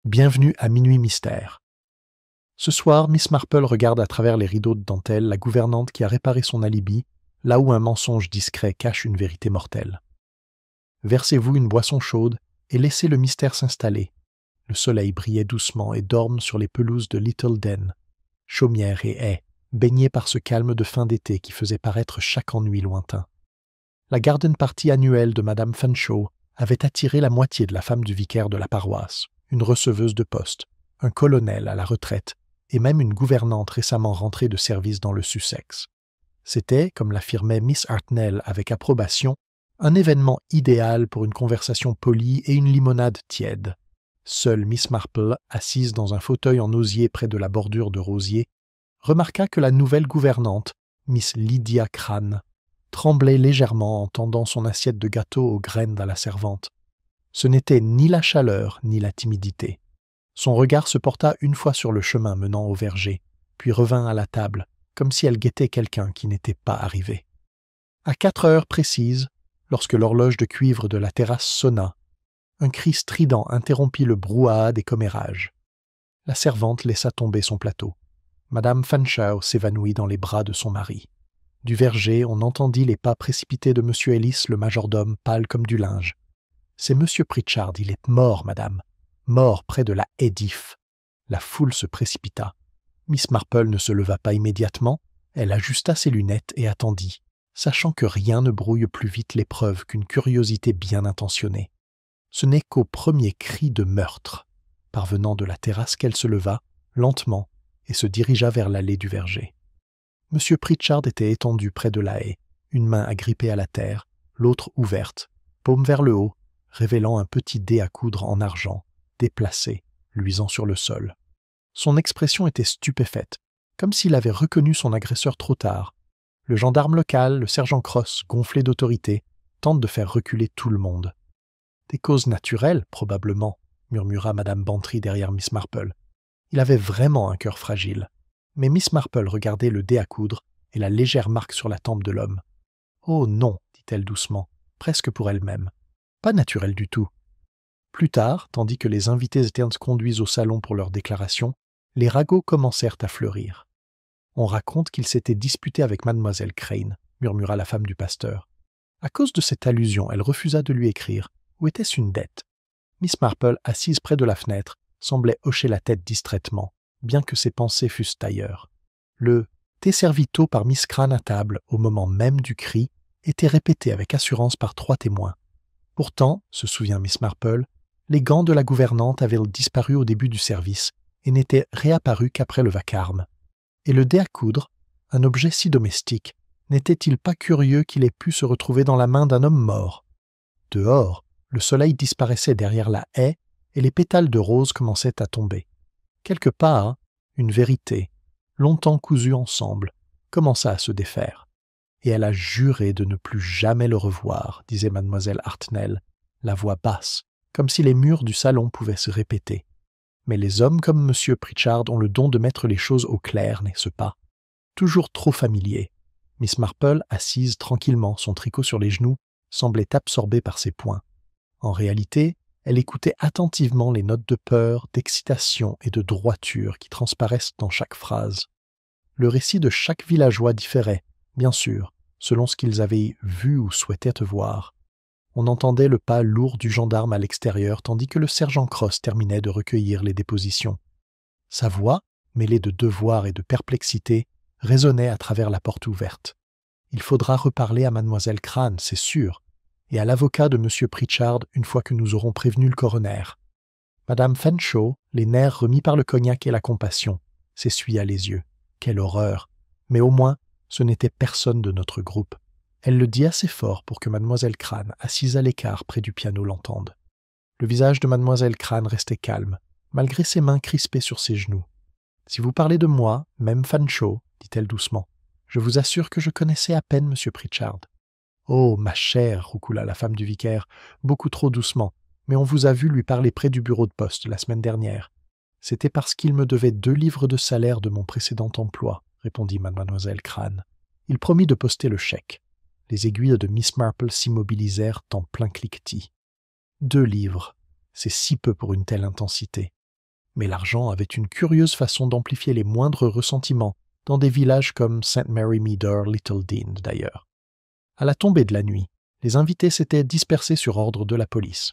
Bienvenue à Minuit Mystère. Ce soir, Miss Marple regarde à travers les rideaux de dentelle la gouvernante qui a réparé son alibi, là où un mensonge discret cache une vérité mortelle. Versez-vous une boisson chaude et laissez le mystère s'installer. Le soleil brillait doucement et dorme sur les pelouses de Little Den, chaumières et haies, baignées par ce calme de fin d'été qui faisait paraître chaque ennui lointain. La garden party annuelle de Madame Fanshawe avait attiré la moitié de la femme du vicaire de la paroisse, une receveuse de poste, un colonel à la retraite et même une gouvernante récemment rentrée de service dans le Sussex. C'était, comme l'affirmait Miss Hartnell avec approbation, un événement idéal pour une conversation polie et une limonade tiède. Seule Miss Marple, assise dans un fauteuil en osier près de la bordure de rosiers, remarqua que la nouvelle gouvernante, Miss Lydia Crane, tremblait légèrement en tendant son assiette de gâteau aux graines à la servante. Ce n'était ni la chaleur ni la timidité. Son regard se porta une fois sur le chemin menant au verger, puis revint à la table, comme si elle guettait quelqu'un qui n'était pas arrivé. À 4 heures précises, lorsque l'horloge de cuivre de la terrasse sonna, un cri strident interrompit le brouhaha des commérages. La servante laissa tomber son plateau. Madame Fanshawe s'évanouit dans les bras de son mari. Du verger, on entendit les pas précipités de M. Ellis, le majordome, pâle comme du linge. « C'est M. Pritchard, il est mort, madame. Mort près de la haie d'If. » La foule se précipita. Miss Marple ne se leva pas immédiatement, elle ajusta ses lunettes et attendit, sachant que rien ne brouille plus vite l'épreuve qu'une curiosité bien intentionnée. Ce n'est qu'au premier cri de meurtre, parvenant de la terrasse, qu'elle se leva, lentement, et se dirigea vers l'allée du verger. M. Pritchard était étendu près de la haie, une main agrippée à la terre, l'autre ouverte, paume vers le haut, révélant un petit dé à coudre en argent, déplacé, luisant sur le sol. Son expression était stupéfaite, comme s'il avait reconnu son agresseur trop tard. Le gendarme local, le sergent Cross, gonflé d'autorité, tente de faire reculer tout le monde. « Des causes naturelles, probablement, » murmura Madame Bantry derrière Miss Marple. Il avait vraiment un cœur fragile. Mais Miss Marple regardait le dé à coudre et la légère marque sur la tempe de l'homme. « Oh non, dit-elle doucement, presque pour elle-même. Pas naturel du tout. » Plus tard, tandis que les invités étaient conduits au salon pour leur déclaration, les ragots commencèrent à fleurir. « On raconte qu'il s'était disputé avec mademoiselle Crane, » murmura la femme du pasteur. À cause de cette allusion, elle refusa de lui écrire. Ou était-ce une dette? Miss Marple, assise près de la fenêtre, semblait hocher la tête distraitement, bien que ses pensées fussent ailleurs. Le « thé servi tôt par Miss Crane à table, au moment même du cri » était répété avec assurance par 3 témoins. Pourtant, se souvient Miss Marple, les gants de la gouvernante avaient disparu au début du service et n'étaient réapparus qu'après le vacarme. Et le dé à coudre, un objet si domestique, n'était-il pas curieux qu'il ait pu se retrouver dans la main d'un homme mort? Dehors, le soleil disparaissait derrière la haie et les pétales de rose commençaient à tomber. Quelque part, une vérité, longtemps cousue ensemble, commença à se défaire. Et elle a juré de ne plus jamais le revoir, disait mademoiselle Hartnell, la voix basse, comme si les murs du salon pouvaient se répéter. Mais les hommes comme M. Pritchard ont le don de mettre les choses au clair, n'est-ce pas? Toujours trop familier. Miss Marple, assise tranquillement, son tricot sur les genoux, semblait absorbée par ses poings. En réalité, elle écoutait attentivement les notes de peur, d'excitation et de droiture qui transparaissent dans chaque phrase. Le récit de chaque villageois différait, bien sûr, selon ce qu'ils avaient vu ou souhaitaient voir. On entendait le pas lourd du gendarme à l'extérieur tandis que le sergent Cross terminait de recueillir les dépositions. Sa voix, mêlée de devoir et de perplexité, résonnait à travers la porte ouverte. Il faudra reparler à mademoiselle Crane, c'est sûr, et à l'avocat de M. Pritchard une fois que nous aurons prévenu le coroner. Madame Fanshawe, les nerfs remis par le cognac et la compassion, s'essuya les yeux. Quelle horreur! Mais au moins, ce n'était personne de notre groupe. Elle le dit assez fort pour que mademoiselle Crane, assise à l'écart près du piano, l'entende. Le visage de mademoiselle Crane restait calme, malgré ses mains crispées sur ses genoux. « Si vous parlez de moi, même Fanshawe, dit-elle doucement, je vous assure que je connaissais à peine M. Pritchard. »« Oh, ma chère, roucoula la femme du vicaire, beaucoup trop doucement, mais on vous a vu lui parler près du bureau de poste la semaine dernière. C'était parce qu'il me devait 2 livres de salaire de mon précédent emploi, répondit mademoiselle Crane. Il promit de poster le chèque. Les aiguilles de Miss Marple s'immobilisèrent en plein cliquetis. 2 livres, c'est si peu pour une telle intensité. Mais l'argent avait une curieuse façon d'amplifier les moindres ressentiments dans des villages comme St. Mary Meader, Little Dean d'ailleurs. À la tombée de la nuit, les invités s'étaient dispersés sur ordre de la police.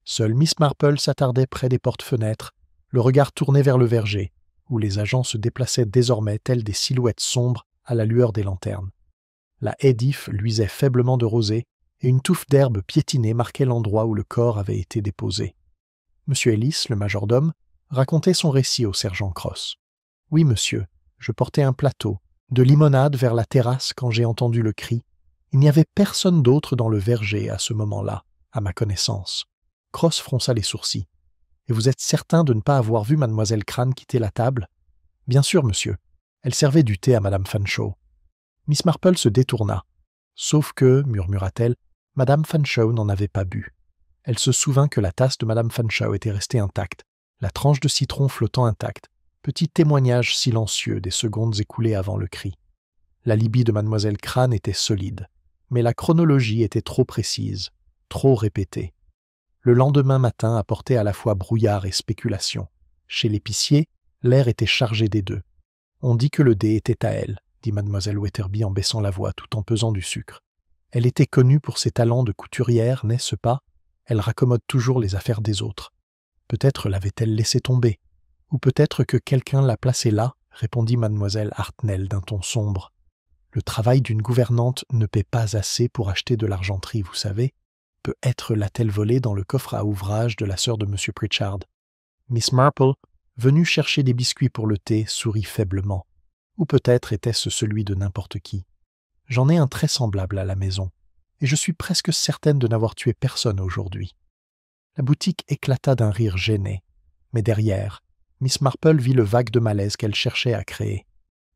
Seule Miss Marple s'attardait près des portes-fenêtres, le regard tourné vers le verger, où les agents se déplaçaient désormais tels des silhouettes sombres à la lueur des lanternes. La haie d'if luisait faiblement de rosée, et une touffe d'herbe piétinée marquait l'endroit où le corps avait été déposé. M. Ellis, le majordome, racontait son récit au sergent Cross. « Oui, monsieur, je portais un plateau, de limonade vers la terrasse quand j'ai entendu le cri. Il n'y avait personne d'autre dans le verger à ce moment-là, à ma connaissance. » Cross fronça les sourcils. « Et vous êtes certain de ne pas avoir vu mademoiselle Crane quitter la table ?»« Bien sûr, monsieur. Elle servait du thé à madame Fanshawe. » Miss Marple se détourna. « Sauf que, murmura-t-elle, madame Fanshawe n'en avait pas bu. Elle se souvint que la tasse de madame Fanshawe était restée intacte, la tranche de citron flottant intacte, petit témoignage silencieux des secondes écoulées avant le cri. L'alibi de mademoiselle Crane était solide, mais la chronologie était trop précise, trop répétée. Le lendemain matin apportait à la fois brouillard et spéculation. Chez l'épicier, l'air était chargé des deux. « On dit que le dé était à elle, » dit mademoiselle Wetherby en baissant la voix tout en pesant du sucre. « Elle était connue pour ses talents de couturière, n'est-ce pas? Elle raccommode toujours les affaires des autres. Peut-être l'avait-elle laissé tomber. Ou peut-être que quelqu'un l'a placée là, » répondit mademoiselle Hartnell d'un ton sombre. « Le travail d'une gouvernante ne paie pas assez pour acheter de l'argenterie, vous savez. Peut-être l'a-t-elle volée dans le coffre à ouvrage de la sœur de M. Pritchard. » Miss Marple, venue chercher des biscuits pour le thé, sourit faiblement. Ou peut-être était-ce celui de n'importe qui. J'en ai un très semblable à la maison, et je suis presque certaine de n'avoir tué personne aujourd'hui. La boutique éclata d'un rire gêné, mais derrière, Miss Marple vit le vague de malaise qu'elle cherchait à créer.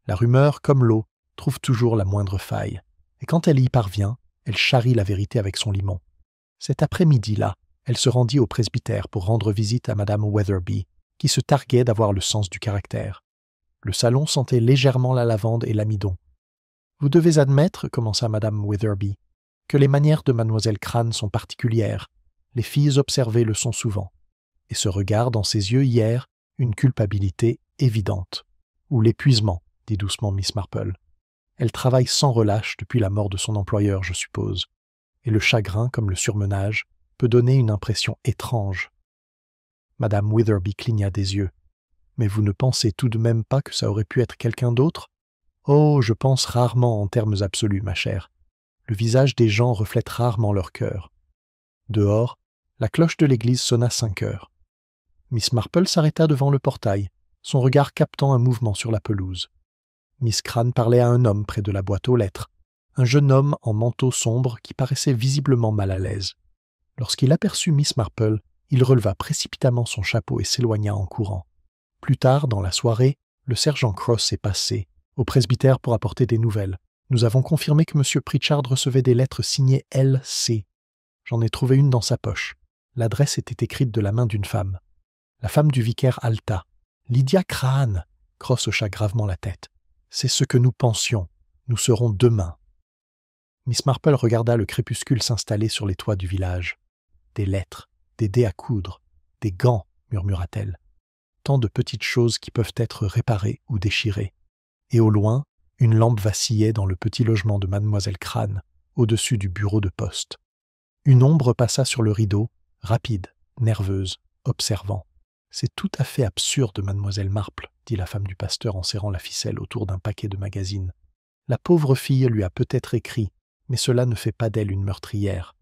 La rumeur, comme l'eau, trouve toujours la moindre faille, et quand elle y parvient, elle charrie la vérité avec son limon. Cet après-midi-là, elle se rendit au presbytère pour rendre visite à madame Wetherby, qui se targuait d'avoir le sens du caractère. Le salon sentait légèrement la lavande et l'amidon. « Vous devez admettre, commença madame Wetherby, que les manières de mademoiselle Crane sont particulières. Les filles observées le sont souvent. » Et ce regard dans ses yeux hier, une culpabilité évidente. « Ou l'épuisement, » dit doucement Miss Marple. « Elle travaille sans relâche depuis la mort de son employeur, je suppose. Et le chagrin, comme le surmenage, peut donner une impression étrange. » Madame Wetherby cligna des yeux. « Mais vous ne pensez tout de même pas que ça aurait pu être quelqu'un d'autre ? » « Oh, je pense rarement en termes absolus, ma chère. Le visage des gens reflète rarement leur cœur. » Dehors, la cloche de l'église sonna 5 heures. Miss Marple s'arrêta devant le portail, son regard captant un mouvement sur la pelouse. Miss Crane parlait à un homme près de la boîte aux lettres, un jeune homme en manteau sombre qui paraissait visiblement mal à l'aise. Lorsqu'il aperçut Miss Marple, il releva précipitamment son chapeau et s'éloigna en courant. Plus tard, dans la soirée, le sergent Cross est passé, au presbytère pour apporter des nouvelles. Nous avons confirmé que M. Pritchard recevait des lettres signées L.C. J'en ai trouvé une dans sa poche. L'adresse était écrite de la main d'une femme. La femme du vicaire Alta. Lydia Crane. Cross hocha gravement la tête. C'est ce que nous pensions. Nous serons demain. Miss Marple regarda le crépuscule s'installer sur les toits du village. Des lettres, des dés à coudre, des gants, murmura-t-elle. Tant de petites choses qui peuvent être réparées ou déchirées. Et au loin, une lampe vacillait dans le petit logement de mademoiselle Crane, au-dessus du bureau de poste. Une ombre passa sur le rideau, rapide, nerveuse, observant. « C'est tout à fait absurde, mademoiselle Marple, » dit la femme du pasteur en serrant la ficelle autour d'un paquet de magazines. « La pauvre fille lui a peut-être écrit, mais cela ne fait pas d'elle une meurtrière. »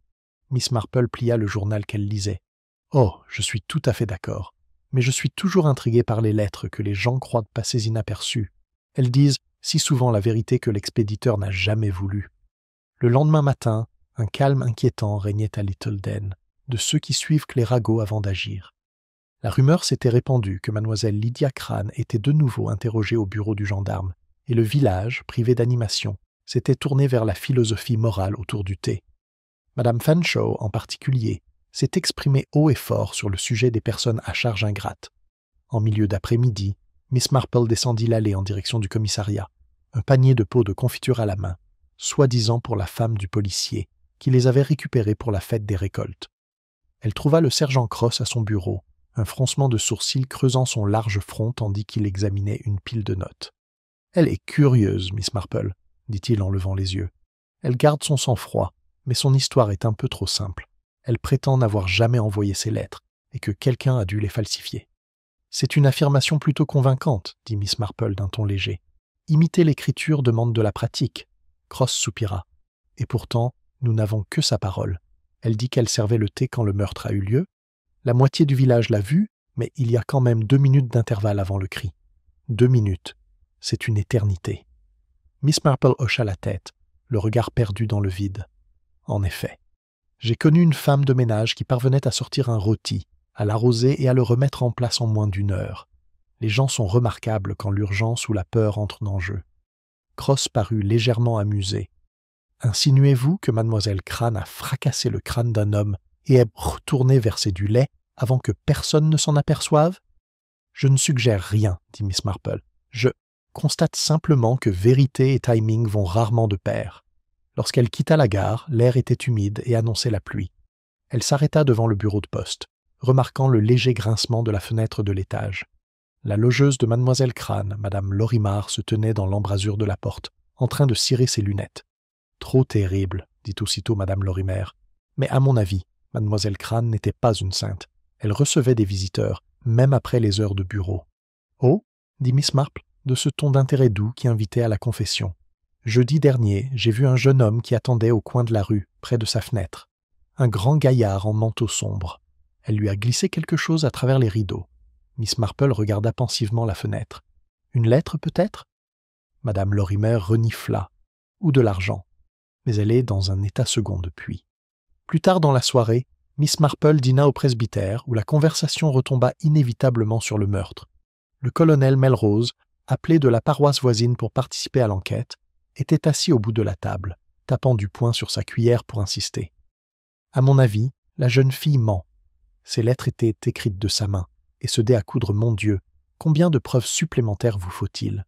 Miss Marple plia le journal qu'elle lisait. « Oh, je suis tout à fait d'accord. Mais je suis toujours intriguée par les lettres que les gens croient passer inaperçues. Elles disent si souvent la vérité que l'expéditeur n'a jamais voulu. » Le lendemain matin, un calme inquiétant régnait à Little Den, de ceux qui suivent Clérago avant d'agir. La rumeur s'était répandue que mademoiselle Lydia Crane était de nouveau interrogée au bureau du gendarme, et le village, privé d'animation, s'était tourné vers la philosophie morale autour du thé. Madame Fanshawe, en particulier, s'est exprimée haut et fort sur le sujet des personnes à charge ingrate. En milieu d'après-midi, Miss Marple descendit l'allée en direction du commissariat, un panier de pots de confiture à la main, soi-disant pour la femme du policier, qui les avait récupérés pour la fête des récoltes. Elle trouva le sergent Cross à son bureau, un froncement de sourcils creusant son large front tandis qu'il examinait une pile de notes. « Elle est curieuse, Miss Marple, » dit-il en levant les yeux. « Elle garde son sang-froid, mais son histoire est un peu trop simple. Elle prétend n'avoir jamais envoyé ses lettres et que quelqu'un a dû les falsifier. » « C'est une affirmation plutôt convaincante, » dit Miss Marple d'un ton léger. « Imiter l'écriture demande de la pratique. » Cross soupira. « Et pourtant, nous n'avons que sa parole. Elle dit qu'elle servait le thé quand le meurtre a eu lieu. La moitié du village l'a vu, mais il y a quand même 2 minutes d'intervalle avant le cri. 2 minutes. C'est une éternité. » Miss Marple hocha la tête, le regard perdu dans le vide. « En effet. J'ai connu une femme de ménage qui parvenait à sortir un rôti, à l'arroser et à le remettre en place en moins d'1 heure. Les gens sont remarquables quand l'urgence ou la peur entrent en jeu. » Cross parut légèrement amusé. « Insinuez-vous que mademoiselle Crane a fracassé le crâne d'un homme et est retournée verser du lait avant que personne ne s'en aperçoive ? » « Je ne suggère rien, » dit Miss Marple. « Je constate simplement que vérité et timing vont rarement de pair. » Lorsqu'elle quitta la gare, l'air était humide et annonçait la pluie. Elle s'arrêta devant le bureau de poste, remarquant le léger grincement de la fenêtre de l'étage. La logeuse de mademoiselle Crane, madame Lorimer, se tenait dans l'embrasure de la porte, en train de cirer ses lunettes. « Trop terrible, » dit aussitôt madame Lorimer. Mais à mon avis, mademoiselle Crane n'était pas une sainte. Elle recevait des visiteurs, même après les heures de bureau. « Oh » dit Miss Marple, de ce ton d'intérêt doux qui invitait à la confession. « Jeudi dernier, j'ai vu un jeune homme qui attendait au coin de la rue, près de sa fenêtre. Un grand gaillard en manteau sombre. Elle lui a glissé quelque chose à travers les rideaux. » Miss Marple regarda pensivement la fenêtre. « Une lettre, peut-être » Madame Lorimer renifla. « Ou de l'argent. » Mais elle est dans un état second depuis. Plus tard dans la soirée, Miss Marple dîna au presbytère où la conversation retomba inévitablement sur le meurtre. Le colonel Melrose, appelé de la paroisse voisine pour participer à l'enquête, était assis au bout de la table, tapant du poing sur sa cuillère pour insister. « À mon avis, la jeune fille ment. Ces lettres étaient écrites de sa main, et ce dé à coudre, mon Dieu, combien de preuves supplémentaires vous faut-il ?»«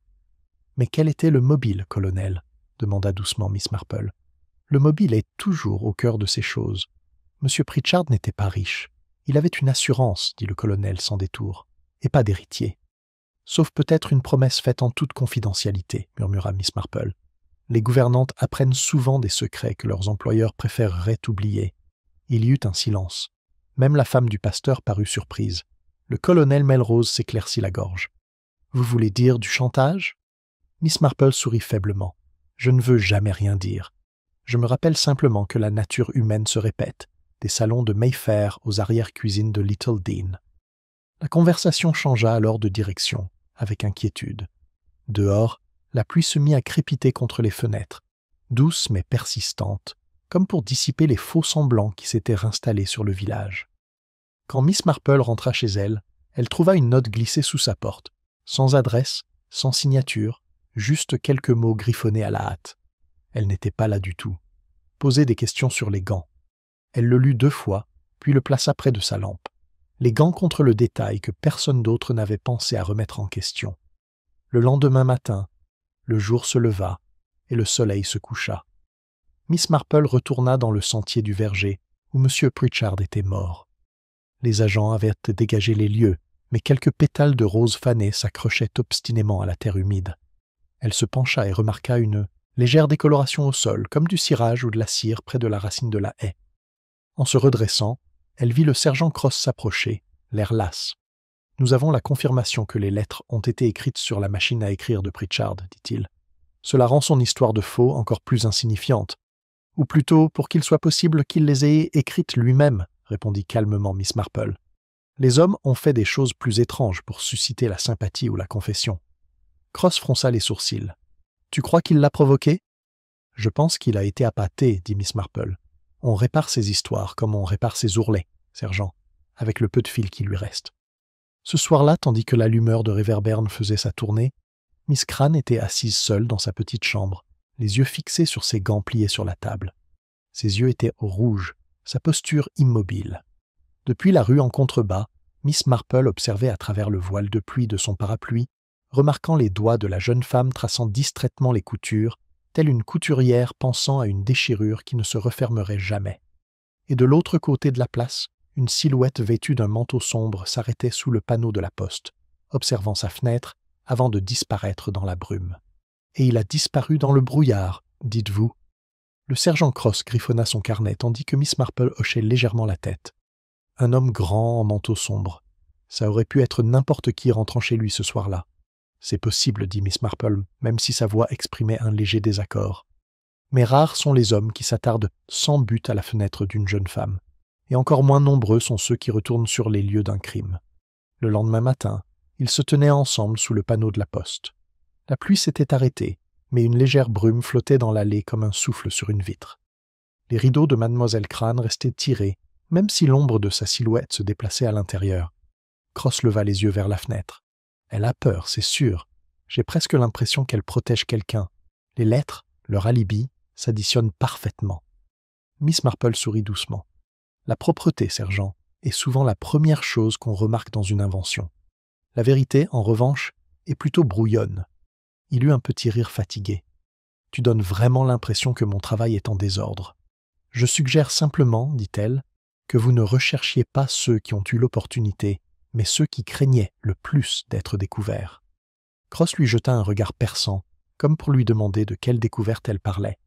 Mais quel était le mobile, colonel ?» demanda doucement Miss Marple. « Le mobile est toujours au cœur de ces choses. Monsieur Pritchard n'était pas riche. Il avait une assurance, dit le colonel sans détour, et pas d'héritier. Sauf peut-être une promesse faite en toute confidentialité, murmura Miss Marple. Les gouvernantes apprennent souvent des secrets que leurs employeurs préféreraient oublier. Il y eut un silence. Même la femme du pasteur parut surprise. Le colonel Melrose s'éclaircit la gorge. « Vous voulez dire du chantage ?» Miss Marple sourit faiblement. « Je ne veux jamais rien dire. Je me rappelle simplement que la nature humaine se répète, des salons de Mayfair aux arrière-cuisines de Little Dean. » La conversation changea alors de direction, avec inquiétude. Dehors, la pluie se mit à crépiter contre les fenêtres, douce mais persistante, comme pour dissiper les faux semblants qui s'étaient installés sur le village. Quand Miss Marple rentra chez elle, elle trouva une note glissée sous sa porte, sans adresse, sans signature, juste quelques mots griffonnés à la hâte. Elle n'était pas là du tout. Posez des questions sur les gants. Elle le lut 2 fois, puis le plaça près de sa lampe. Les gants contre le détail que personne d'autre n'avait pensé à remettre en question. Le lendemain matin, le jour se leva et le soleil se coucha. Miss Marple retourna dans le sentier du verger où M. Pritchard était mort. Les agents avaient dégagé les lieux, mais quelques pétales de roses fanées s'accrochaient obstinément à la terre humide. Elle se pencha et remarqua une légère décoloration au sol, comme du cirage ou de la cire près de la racine de la haie. En se redressant, elle vit le sergent Cross s'approcher, l'air las. « Nous avons la confirmation que les lettres ont été écrites sur la machine à écrire de Pritchard, dit-il. Cela rend son histoire de faux encore plus insignifiante. Ou plutôt, pour qu'il soit possible qu'il les ait écrites lui-même, répondit calmement Miss Marple. Les hommes ont fait des choses plus étranges pour susciter la sympathie ou la confession. Cross fronça les sourcils. « Tu crois qu'il l'a provoqué ?»« Je pense qu'il a été appâté, dit Miss Marple. On répare ses histoires comme on répare ses ourlets, sergent, avec le peu de fil qui lui reste. » Ce soir-là, tandis que l'allumeur de réverbère faisait sa tournée, Miss Crane était assise seule dans sa petite chambre, les yeux fixés sur ses gants pliés sur la table. Ses yeux étaient rouges, sa posture immobile. Depuis la rue en contrebas, Miss Marple observait à travers le voile de pluie de son parapluie, remarquant les doigts de la jeune femme traçant distraitement les coutures, telle une couturière pensant à une déchirure qui ne se refermerait jamais. Et de l'autre côté de la place, une silhouette vêtue d'un manteau sombre s'arrêtait sous le panneau de la poste, observant sa fenêtre avant de disparaître dans la brume. « Et il a disparu dans le brouillard, dites-vous » Le sergent Cross griffonna son carnet tandis que Miss Marple hochait légèrement la tête. Un homme grand en manteau sombre. Ça aurait pu être n'importe qui rentrant chez lui ce soir-là. C'est possible, dit Miss Marple, même si sa voix exprimait un léger désaccord. Mais rares sont les hommes qui s'attardent sans but à la fenêtre d'une jeune femme, et encore moins nombreux sont ceux qui retournent sur les lieux d'un crime. Le lendemain matin, ils se tenaient ensemble sous le panneau de la poste. La pluie s'était arrêtée, mais une légère brume flottait dans l'allée comme un souffle sur une vitre. Les rideaux de Mademoiselle Crane restaient tirés, même si l'ombre de sa silhouette se déplaçait à l'intérieur. Cross leva les yeux vers la fenêtre. Elle a peur, c'est sûr. J'ai presque l'impression qu'elle protège quelqu'un. Les lettres, leur alibi, s'additionnent parfaitement. Miss Marple sourit doucement. La propreté, sergent, est souvent la première chose qu'on remarque dans une invention. La vérité, en revanche, est plutôt brouillonne. Il eut un petit rire fatigué. Tu donnes vraiment l'impression que mon travail est en désordre. Je suggère simplement, dit-elle, que vous ne recherchiez pas ceux qui ont eu l'opportunité, mais ceux qui craignaient le plus d'être découverts. Cross lui jeta un regard perçant, comme pour lui demander de quelle découverte elle parlait.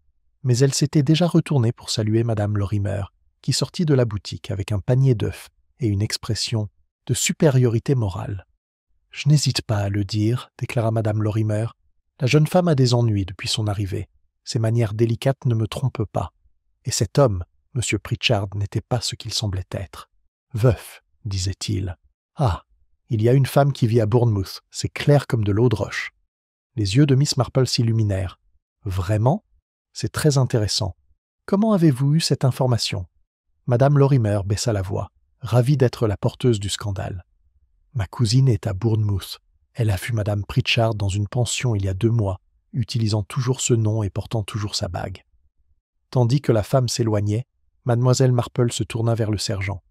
Mais elle s'était déjà retournée pour saluer Madame Lorimer, qui sortit de la boutique avec un panier d'œufs et une expression de supériorité morale. « Je n'hésite pas à le dire, déclara Madame Lorimer. La jeune femme a des ennuis depuis son arrivée. Ses manières délicates ne me trompent pas. Et cet homme, M. Pritchard, n'était pas ce qu'il semblait être. Veuf, disait-il. Ah, il y a une femme qui vit à Bournemouth, c'est clair comme de l'eau de roche. Les yeux de Miss Marple s'illuminèrent. Vraiment ? C'est très intéressant. Comment avez-vous eu cette information ? Madame Lorimer baissa la voix, ravie d'être la porteuse du scandale. Ma cousine est à Bournemouth. Elle a vu Madame Pritchard dans une pension il y a 2 mois, utilisant toujours ce nom et portant toujours sa bague. Tandis que la femme s'éloignait, Mademoiselle Marple se tourna vers le sergent.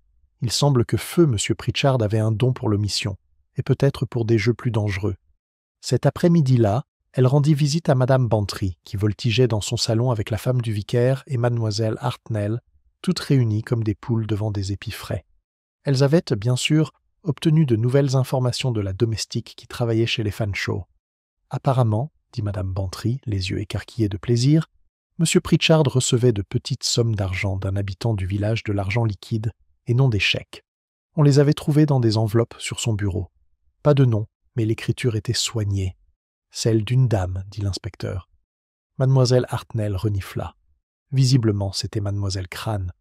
Il semble que feu M. Pritchard avait un don pour l'omission, et peut-être pour des jeux plus dangereux. Cet après-midi-là, elle rendit visite à Madame Bantry, qui voltigeait dans son salon avec la femme du vicaire et Mademoiselle Hartnell, toutes réunies comme des poules devant des épis frais. Elles avaient, bien sûr, obtenu de nouvelles informations de la domestique qui travaillait chez les Fanshawe. Apparemment, dit Madame Bantry, les yeux écarquillés de plaisir, M. Pritchard recevait de petites sommes d'argent d'un habitant du village de l'argent liquide et non des chèques. On les avait trouvés dans des enveloppes sur son bureau. Pas de nom, mais l'écriture était soignée. Celle d'une dame, dit l'inspecteur. Mademoiselle Hartnell renifla. Visiblement, c'était Mademoiselle Crane.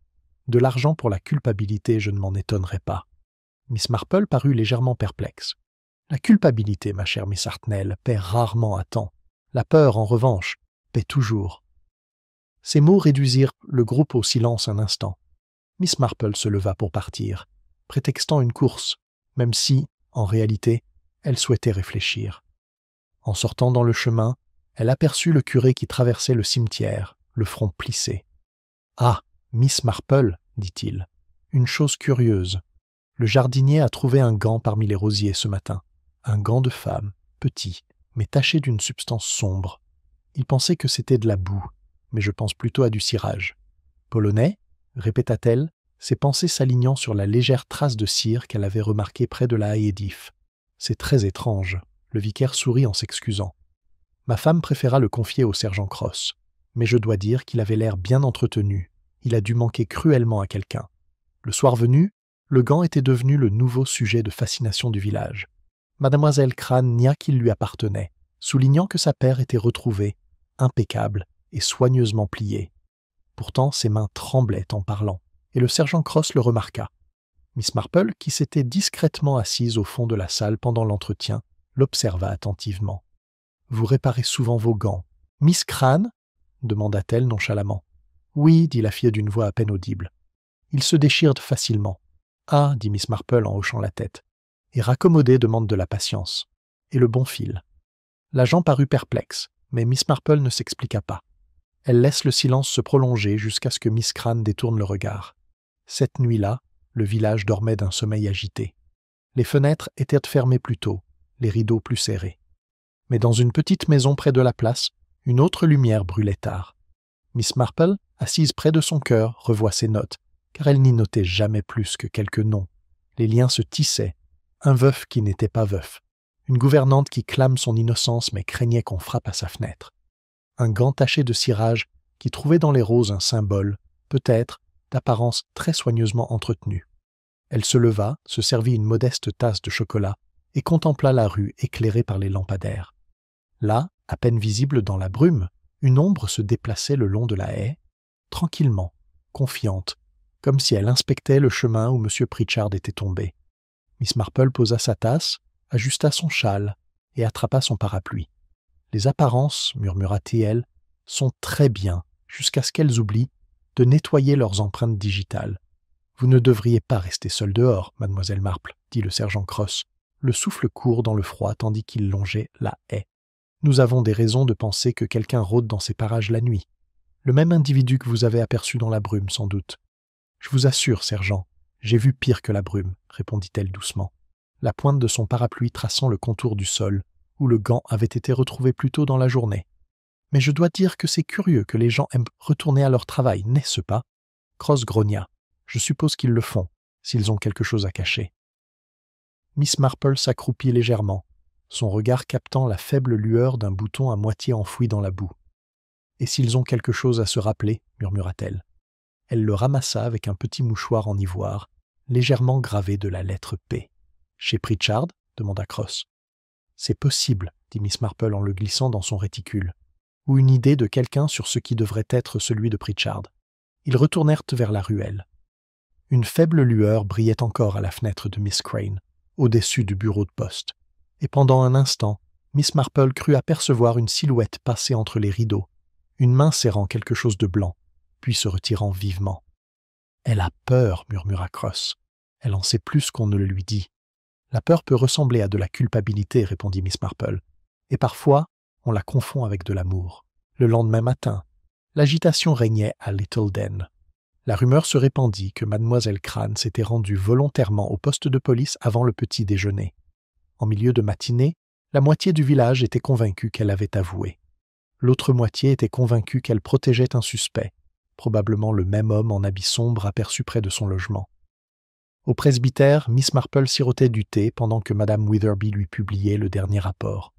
De l'argent pour la culpabilité, je ne m'en étonnerais pas. Miss Marple parut légèrement perplexe. La culpabilité, ma chère Miss Hartnell, paie rarement à temps. La peur, en revanche, paie toujours. Ces mots réduisirent le groupe au silence un instant. Miss Marple se leva pour partir, prétextant une course, même si, en réalité, elle souhaitait réfléchir. En sortant dans le chemin, elle aperçut le curé qui traversait le cimetière, le front plissé. « Ah, Miss Marple, dit-il, une chose curieuse. Le jardinier a trouvé un gant parmi les rosiers ce matin. Un gant de femme, petit, mais taché d'une substance sombre. Il pensait que c'était de la boue, mais je pense plutôt à du cirage. Polonais ? Répéta-t-elle, ses pensées s'alignant sur la légère trace de cire qu'elle avait remarquée près de la haie d'if. C'est très étrange. Le vicaire sourit en s'excusant. Ma femme préféra le confier au sergent Cross, mais je dois dire qu'il avait l'air bien entretenu. Il a dû manquer cruellement à quelqu'un. Le soir venu, le gant était devenu le nouveau sujet de fascination du village. Mademoiselle Crane nia qu'il lui appartenait, soulignant que sa paire était retrouvée, impeccable et soigneusement pliée. Pourtant, ses mains tremblaient en parlant, et le sergent Cross le remarqua. Miss Marple, qui s'était discrètement assise au fond de la salle pendant l'entretien, l'observa attentivement. « Vous réparez souvent vos gants. Miss Crane ?» demanda-t-elle nonchalamment. « Oui, dit la fille d'une voix à peine audible. Ils se déchirent facilement. »« Ah, dit Miss Marple en hochant la tête. Et raccommoder demande de la patience. Et le bon fil. » L'agent parut perplexe, mais Miss Marple ne s'expliqua pas. Elle laisse le silence se prolonger jusqu'à ce que Miss Crane détourne le regard. Cette nuit-là, le village dormait d'un sommeil agité. Les fenêtres étaient fermées plus tôt, les rideaux plus serrés. Mais dans une petite maison près de la place, une autre lumière brûlait tard. Miss Marple, assise près de son cœur, revoit ses notes, car elle n'y notait jamais plus que quelques noms. Les liens se tissaient, un veuf qui n'était pas veuf, une gouvernante qui clame son innocence mais craignait qu'on frappe à sa fenêtre, un gant taché de cirage qui trouvait dans les roses un symbole, peut-être, d'apparence très soigneusement entretenue. Elle se leva, se servit une modeste tasse de chocolat et contempla la rue éclairée par les lampadaires. Là, à peine visible dans la brume, une ombre se déplaçait le long de la haie, tranquillement, confiante, comme si elle inspectait le chemin où M. Pritchard était tombé. Miss Marple posa sa tasse, ajusta son châle et attrapa son parapluie. « Les apparences, murmura-t-elle, sont très bien, jusqu'à ce qu'elles oublient de nettoyer leurs empreintes digitales. Vous ne devriez pas rester seule dehors, mademoiselle Marple, dit le sergent Cross, le souffle court dans le froid tandis qu'il longeait la haie. Nous avons des raisons de penser que quelqu'un rôde dans ces parages la nuit. Le même individu que vous avez aperçu dans la brume, sans doute. Je vous assure, sergent, j'ai vu pire que la brume, répondit-elle doucement, la pointe de son parapluie traçant le contour du sol, où le gant avait été retrouvé plus tôt dans la journée. Mais je dois dire que c'est curieux que les gens aiment retourner à leur travail, n'est-ce pas? Cross grogna. Je suppose qu'ils le font, s'ils ont quelque chose à cacher. Miss Marple s'accroupit légèrement, son regard captant la faible lueur d'un bouton à moitié enfoui dans la boue. « Et s'ils ont quelque chose à se rappeler » murmura-t-elle. Elle le ramassa avec un petit mouchoir en ivoire, légèrement gravé de la lettre P. « Chez Pritchard » demanda Cross. « C'est possible, » dit Miss Marple en le glissant dans son réticule, « ou une idée de quelqu'un sur ce qui devrait être celui de Pritchard. » Ils retournèrent vers la ruelle. Une faible lueur brillait encore à la fenêtre de Miss Crane, au-dessus du bureau de poste, et pendant un instant, Miss Marple crut apercevoir une silhouette passer entre les rideaux, une main serrant quelque chose de blanc, puis se retirant vivement. « Elle a peur, » murmura Cross. « Elle en sait plus qu'on ne le lui dit. »« La peur peut ressembler à de la culpabilité, » répondit Miss Marple, « et parfois, on la confond avec de l'amour. » Le lendemain matin, l'agitation régnait à Little Den. La rumeur se répandit que mademoiselle Crane s'était rendue volontairement au poste de police avant le petit déjeuner. En milieu de matinée, la moitié du village était convaincue qu'elle avait avoué. L'autre moitié était convaincue qu'elle protégeait un suspect, probablement le même homme en habit sombre aperçu près de son logement. Au presbytère, Miss Marple sirotait du thé pendant que madame Witherby lui publiait le dernier rapport.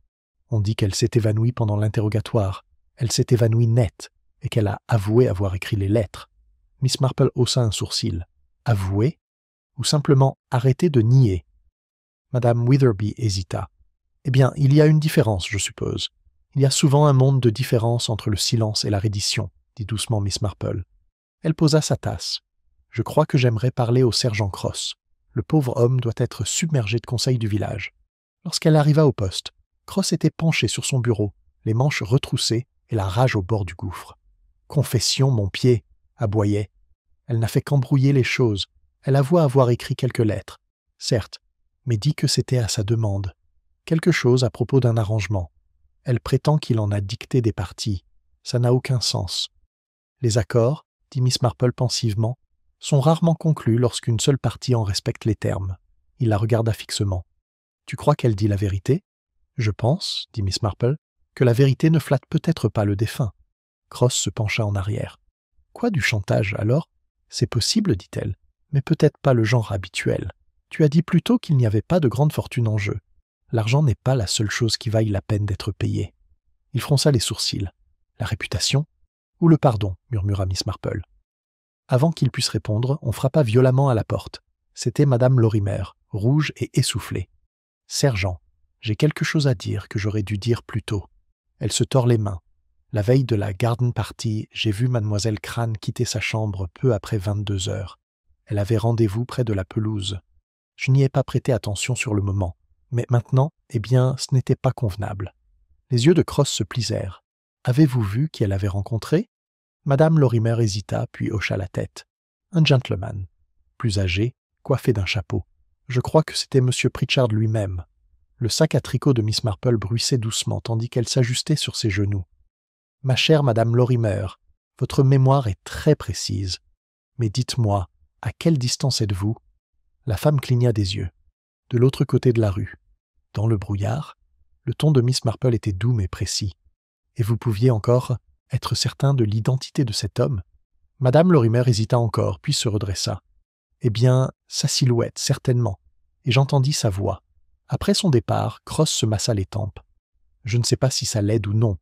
On dit qu'elle s'est évanouie pendant l'interrogatoire. Elle s'est évanouie net, et qu'elle a avoué avoir écrit les lettres. Miss Marple haussa un sourcil. Avoué? Ou simplement arrêté de nier? Madame Witherby hésita. Eh bien, il y a une différence, je suppose. Il y a souvent un monde de différence entre le silence et la reddition, dit doucement Miss Marple. Elle posa sa tasse. Je crois que j'aimerais parler au sergent Cross. Le pauvre homme doit être submergé de conseils du village. Lorsqu'elle arriva au poste, Cross était penché sur son bureau, les manches retroussées et la rage au bord du gouffre. « Confession, mon pied !» aboyait. Elle n'a fait qu'embrouiller les choses. Elle avoua avoir écrit quelques lettres, certes, mais dit que c'était à sa demande. Quelque chose à propos d'un arrangement. Elle prétend qu'il en a dicté des parties. Ça n'a aucun sens. Les accords, dit Miss Marple pensivement, sont rarement conclus lorsqu'une seule partie en respecte les termes. Il la regarda fixement. « Tu crois qu'elle dit la vérité ?»« Je pense, dit Miss Marple, que la vérité ne flatte peut-être pas le défunt. » Cross se pencha en arrière. « Quoi du chantage, alors ? C'est possible, dit-elle, mais peut-être pas le genre habituel. Tu as dit plutôt qu'il n'y avait pas de grande fortune en jeu. L'argent n'est pas la seule chose qui vaille la peine d'être payée. » Il fronça les sourcils. « La réputation ? Ou le pardon ?» murmura Miss Marple. Avant qu'il puisse répondre, on frappa violemment à la porte. C'était madame Lorimer, rouge et essoufflée. « Sergent, j'ai quelque chose à dire que j'aurais dû dire plus tôt. » Elle se tord les mains. La veille de la garden party, j'ai vu mademoiselle Crane quitter sa chambre peu après 22 heures. Elle avait rendez-vous près de la pelouse. Je n'y ai pas prêté attention sur le moment. Mais maintenant, eh bien, ce n'était pas convenable. Les yeux de Cross se plisèrent. Avez-vous vu qui elle avait rencontré ? Madame Lorimer hésita, puis hocha la tête. Un gentleman, plus âgé, coiffé d'un chapeau. Je crois que c'était M. Pritchard lui-même. Le sac à tricot de Miss Marple bruissait doucement, tandis qu'elle s'ajustait sur ses genoux. « Ma chère Madame Lorimer, votre mémoire est très précise. Mais dites-moi, à quelle distance êtes-vous » La femme cligna des yeux. De l'autre côté de la rue. Dans le brouillard, le ton de Miss Marple était doux mais précis. « Et vous pouviez encore être certain de l'identité de cet homme » Madame Lorimer hésita encore, puis se redressa. Eh bien, sa silhouette, certainement, et j'entendis sa voix. Après son départ, Cross se massa les tempes. Je ne sais pas si ça l'aide ou non.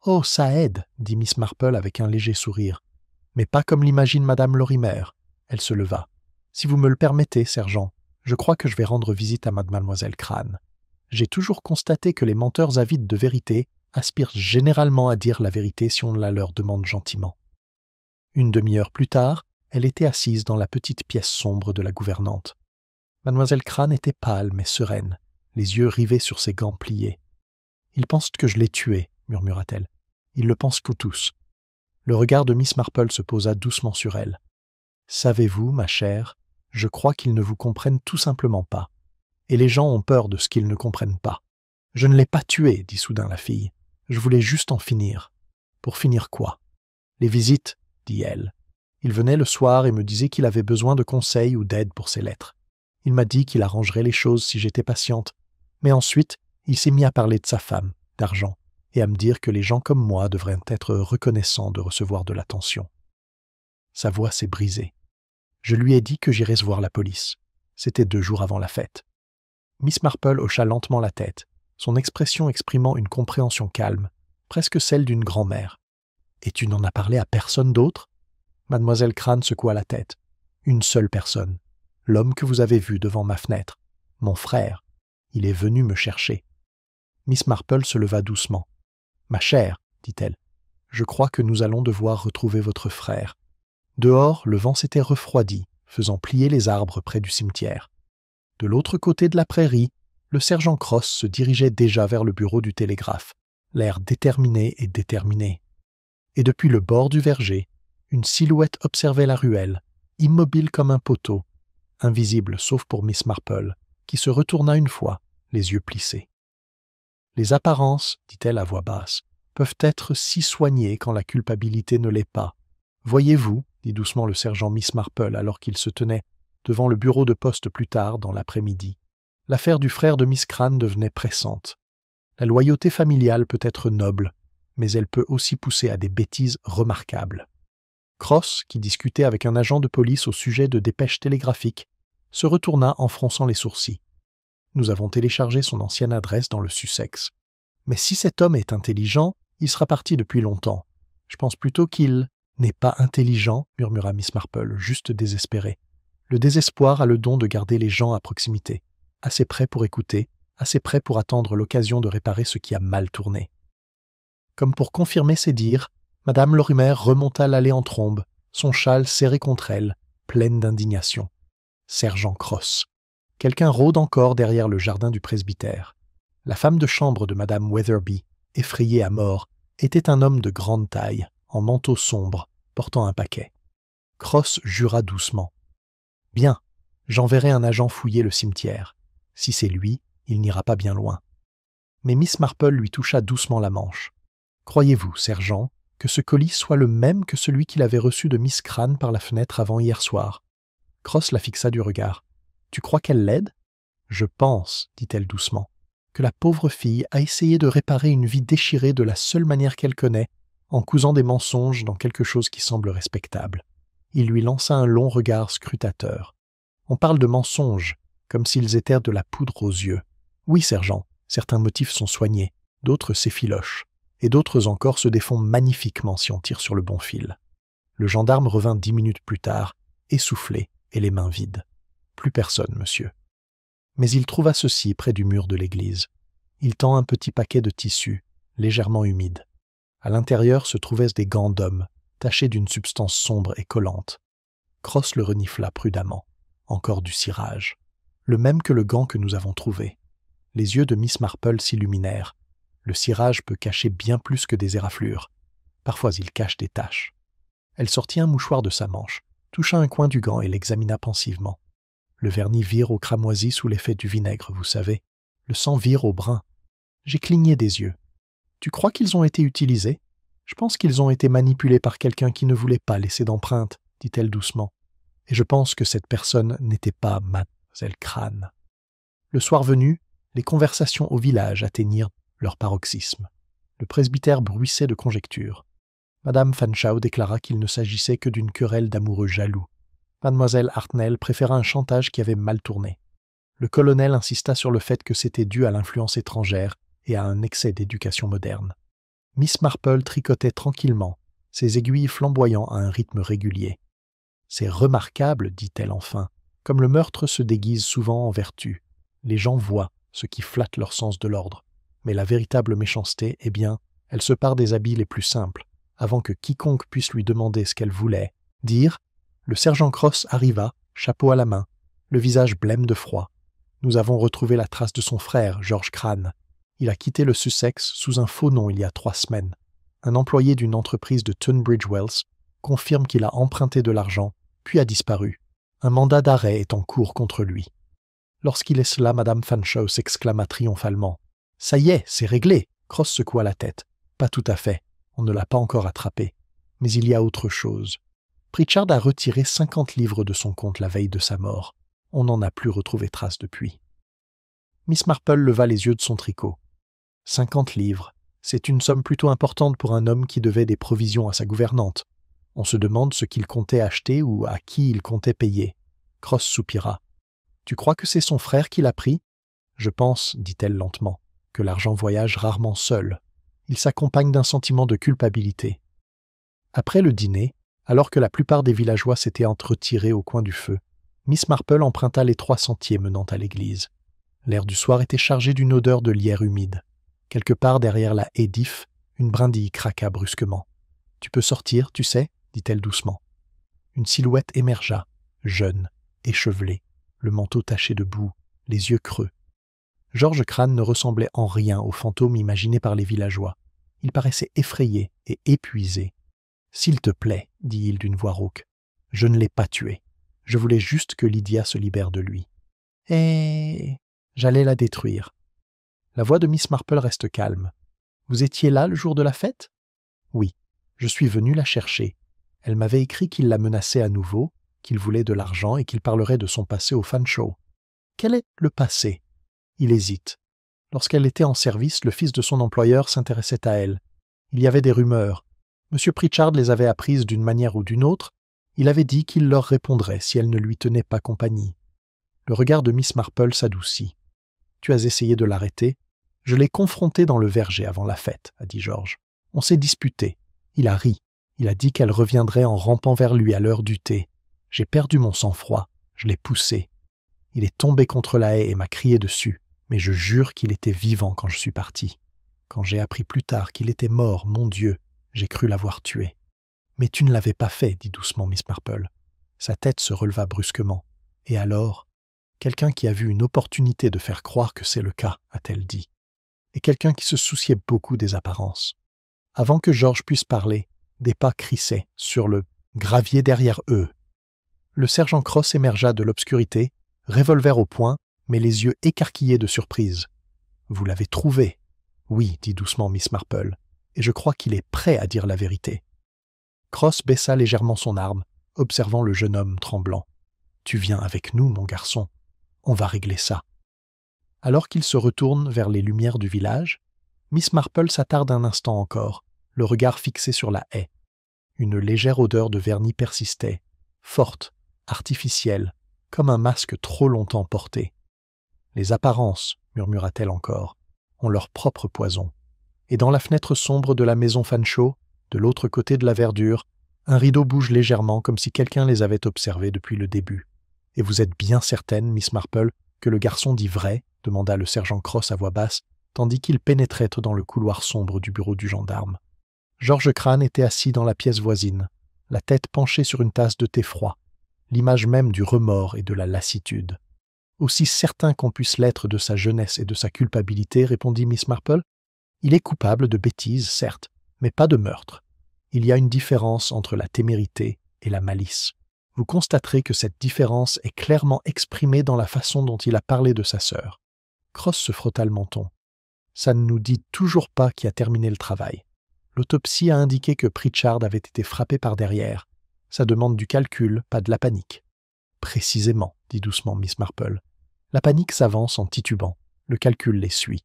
Oh, ça aide, dit Miss Marple avec un léger sourire. Mais pas comme l'imagine Madame Lorimer. Elle se leva. Si vous me le permettez, sergent, je crois que je vais rendre visite à Mademoiselle Crane. J'ai toujours constaté que les menteurs avides de vérité aspirent généralement à dire la vérité si on la leur demande gentiment. Une demi-heure plus tard, elle était assise dans la petite pièce sombre de la gouvernante. Mademoiselle Crane était pâle mais sereine, les yeux rivés sur ses gants pliés. « Ils pensent que je l'ai tué, » murmura-t-elle. « Ils le pensent tous. » Le regard de Miss Marple se posa doucement sur elle. « Savez-vous, ma chère, je crois qu'ils ne vous comprennent tout simplement pas. Et les gens ont peur de ce qu'ils ne comprennent pas. Je ne l'ai pas tué, dit soudain la fille. Je voulais juste en finir. Pour finir quoi? Les visites, dit elle. Il venait le soir et me disait qu'il avait besoin de conseils ou d'aide pour ses lettres. Il m'a dit qu'il arrangerait les choses si j'étais patiente. Mais ensuite, il s'est mis à parler de sa femme, d'argent, et à me dire que les gens comme moi devraient être reconnaissants de recevoir de l'attention. Sa voix s'est brisée. Je lui ai dit que j'irais voir la police. C'était 2 jours avant la fête. Miss Marple hocha lentement la tête, son expression exprimant une compréhension calme, presque celle d'une grand-mère. « Et tu n'en as parlé à personne d'autre » Mademoiselle Crane secoua la tête. « Une seule personne. L'homme que vous avez vu devant ma fenêtre. Mon frère. Il est venu me chercher. » Miss Marple se leva doucement. « Ma chère, dit-elle, je crois que nous allons devoir retrouver votre frère. » Dehors, le vent s'était refroidi, faisant plier les arbres près du cimetière. De l'autre côté de la prairie, le sergent Cross se dirigeait déjà vers le bureau du télégraphe, l'air déterminé et déterminé. Et depuis le bord du verger, une silhouette observait la ruelle, immobile comme un poteau, invisible sauf pour Miss Marple, qui se retourna une fois, les yeux plissés. « Les apparences, dit-elle à voix basse, peuvent être si soignées quand la culpabilité ne l'est pas. Voyez-vous, dit doucement le sergent Miss Marple alors qu'il se tenait devant le bureau de poste plus tard dans l'après-midi. L'affaire du frère de Miss Crane devenait pressante. La loyauté familiale peut être noble, mais elle peut aussi pousser à des bêtises remarquables. Cross, qui discutait avec un agent de police au sujet de dépêches télégraphiques, se retourna en fronçant les sourcils. Nous avons téléchargé son ancienne adresse dans le Sussex. Mais si cet homme est intelligent, il sera parti depuis longtemps. Je pense plutôt qu'il n'est pas intelligent, murmura Miss Marple, juste désespérée. Le désespoir a le don de garder les gens à proximité, assez près pour écouter, assez près pour attendre l'occasion de réparer ce qui a mal tourné. Comme pour confirmer ses dires, Madame Lorimer remonta l'allée en trombe, son châle serré contre elle, pleine d'indignation. Sergent Cross. Quelqu'un rôde encore derrière le jardin du presbytère. La femme de chambre de Madame Weatherby, effrayée à mort, était un homme de grande taille, en manteau sombre, portant un paquet. Cross jura doucement. « Bien, j'enverrai un agent fouiller le cimetière. Si c'est lui, il n'ira pas bien loin. » Mais Miss Marple lui toucha doucement la manche. « Croyez-vous, sergent, que ce colis soit le même que celui qu'il avait reçu de Miss Crane par la fenêtre avant hier soir ?» Cross la fixa du regard. « Tu crois qu'elle l'aide ?»« Je pense, dit-elle doucement, que la pauvre fille a essayé de réparer une vie déchirée de la seule manière qu'elle connaît, en cousant des mensonges dans quelque chose qui semble respectable. » Il lui lança un long regard scrutateur. « On parle de mensonges, comme s'ils étaient de la poudre aux yeux. Oui, sergent, certains motifs sont soignés, d'autres s'effilochent, et d'autres encore se défont magnifiquement si on tire sur le bon fil. » Le gendarme revint 10 minutes plus tard, essoufflé et les mains vides. « Plus personne, monsieur. » Mais il trouva ceci près du mur de l'église. Il tend un petit paquet de tissu, légèrement humide. À l'intérieur se trouvaient des gants d'homme, tachés d'une substance sombre et collante. Cross le renifla prudemment. Encore du cirage. Le même que le gant que nous avons trouvé. Les yeux de Miss Marple s'illuminèrent. Le cirage peut cacher bien plus que des éraflures. Parfois il cache des taches. Elle sortit un mouchoir de sa manche, toucha un coin du gant et l'examina pensivement. Le vernis vire au cramoisi sous l'effet du vinaigre, vous savez. Le sang vire au brun. J'ai cligné des yeux. Tu crois qu'ils ont été utilisés ? Je pense qu'ils ont été manipulés par quelqu'un qui ne voulait pas laisser d'empreinte, dit-elle doucement. Et je pense que cette personne n'était pas Mademoiselle Crane. Le soir venu, les conversations au village atteignirent leur paroxysme. Le presbytère bruissait de conjectures. Madame Fanshawe déclara qu'il ne s'agissait que d'une querelle d'amoureux jaloux. Mademoiselle Hartnell préféra un chantage qui avait mal tourné. Le colonel insista sur le fait que c'était dû à l'influence étrangère et à un excès d'éducation moderne. Miss Marple tricotait tranquillement, ses aiguilles flamboyant à un rythme régulier. « C'est remarquable, dit-elle enfin, comme le meurtre se déguise souvent en vertu. Les gens voient ce qui flatte leur sens de l'ordre. Mais la véritable méchanceté, eh bien, elle se part des habits les plus simples, avant que quiconque puisse lui demander ce qu'elle voulait. Dire, le sergent Cross arriva, chapeau à la main, le visage blême de froid. Nous avons retrouvé la trace de son frère, George Crane. Il a quitté le Sussex sous un faux nom il y a 3 semaines. Un employé d'une entreprise de Tunbridge Wells confirme qu'il a emprunté de l'argent, puis a disparu. Un mandat d'arrêt est en cours contre lui. Lorsqu'il est cela, Madame Fanshawe s'exclama triomphalement. « Ça y est, c'est réglé !» Cross secoua la tête. « Pas tout à fait. On ne l'a pas encore attrapé. Mais il y a autre chose. Pritchard a retiré 50 livres de son compte la veille de sa mort. On n'en a plus retrouvé trace depuis. » Miss Marple leva les yeux de son tricot. 50 livres, c'est une somme plutôt importante pour un homme qui devait des provisions à sa gouvernante. On se demande ce qu'il comptait acheter ou à qui il comptait payer. Cross soupira. « Tu crois que c'est son frère qui l'a pris ?»« Je pense, dit-elle lentement, que l'argent voyage rarement seul. Il s'accompagne d'un sentiment de culpabilité. » Après le dîner, alors que la plupart des villageois s'étaient retirés au coin du feu, Miss Marple emprunta l'étroit sentier menant à l'église. L'air du soir était chargé d'une odeur de lierre humide. Quelque part derrière la haie d'if, une brindille craqua brusquement. « Tu peux sortir, tu sais ?» dit-elle doucement. Une silhouette émergea, jeune, échevelée, le manteau taché de boue, les yeux creux. George Crane ne ressemblait en rien au fantôme imaginé par les villageois. Il paraissait effrayé et épuisé. « S'il te plaît, dit-il d'une voix rauque, je ne l'ai pas tué. Je voulais juste que Lydia se libère de lui. Et j'allais la détruire. » La voix de Miss Marple reste calme. « Vous étiez là le jour de la fête ?»« Oui, je suis venu la chercher. Elle m'avait écrit qu'il la menaçait à nouveau, qu'il voulait de l'argent et qu'il parlerait de son passé au Fanshawe. Quel est le passé ?» Il hésite. Lorsqu'elle était en service, le fils de son employeur s'intéressait à elle. Il y avait des rumeurs. M. Pritchard les avait apprises d'une manière ou d'une autre. Il avait dit qu'il leur répondrait si elle ne lui tenait pas compagnie. Le regard de Miss Marple s'adoucit. « Tu as essayé de l'arrêter ? Je l'ai confronté dans le verger avant la fête, a dit George. On s'est disputé. Il a ri. Il a dit qu'elle reviendrait en rampant vers lui à l'heure du thé. J'ai perdu mon sang-froid. Je l'ai poussé. Il est tombé contre la haie et m'a crié dessus. Mais je jure qu'il était vivant quand je suis parti. Quand j'ai appris plus tard qu'il était mort, mon Dieu, j'ai cru l'avoir tué. »« Mais tu ne l'avais pas fait, dit doucement Miss Marple. Sa tête se releva brusquement. « Et alors ? Quelqu'un qui a vu une opportunité de faire croire que c'est le cas, a-t-elle dit. Et quelqu'un qui se souciait beaucoup des apparences. » Avant que George puisse parler, des pas crissaient sur le gravier derrière eux. Le sergent Cross émergea de l'obscurité, revolver au poing, mais les yeux écarquillés de surprise. « Vous l'avez trouvé ?» ?»« Oui, dit doucement Miss Marple, et je crois qu'il est prêt à dire la vérité. » Cross baissa légèrement son arme, observant le jeune homme tremblant. « Tu viens avec nous, mon garçon. On va régler ça. » Alors qu'il se retourne vers les lumières du village, Miss Marple s'attarde un instant encore, le regard fixé sur la haie. Une légère odeur de vernis persistait, forte, artificielle, comme un masque trop longtemps porté. « Les apparences, murmura-t-elle encore, ont leur propre poison. » Et dans la fenêtre sombre de la maison Fanshawe, de l'autre côté de la verdure, un rideau bouge légèrement comme si quelqu'un les avait observés depuis le début. « Et vous êtes bien certaine, Miss Marple, que le garçon dit vrai ?» demanda le sergent Cross à voix basse, tandis qu'il pénétrait dans le couloir sombre du bureau du gendarme. George Crane était assis dans la pièce voisine, la tête penchée sur une tasse de thé froid, l'image même du remords et de la lassitude. « Aussi certain qu'on puisse l'être de sa jeunesse et de sa culpabilité, répondit Miss Marple. Il est coupable de bêtises, certes, mais pas de meurtre. Il y a une différence entre la témérité et la malice. Vous constaterez que cette différence est clairement exprimée dans la façon dont il a parlé de sa sœur. » Cross se frotta le menton. « Ça ne nous dit toujours pas qui a terminé le travail. L'autopsie a indiqué que Pritchard avait été frappé par derrière. Ça demande du calcul, pas de la panique. »« Précisément, dit doucement Miss Marple. La panique s'avance en titubant. Le calcul les suit. »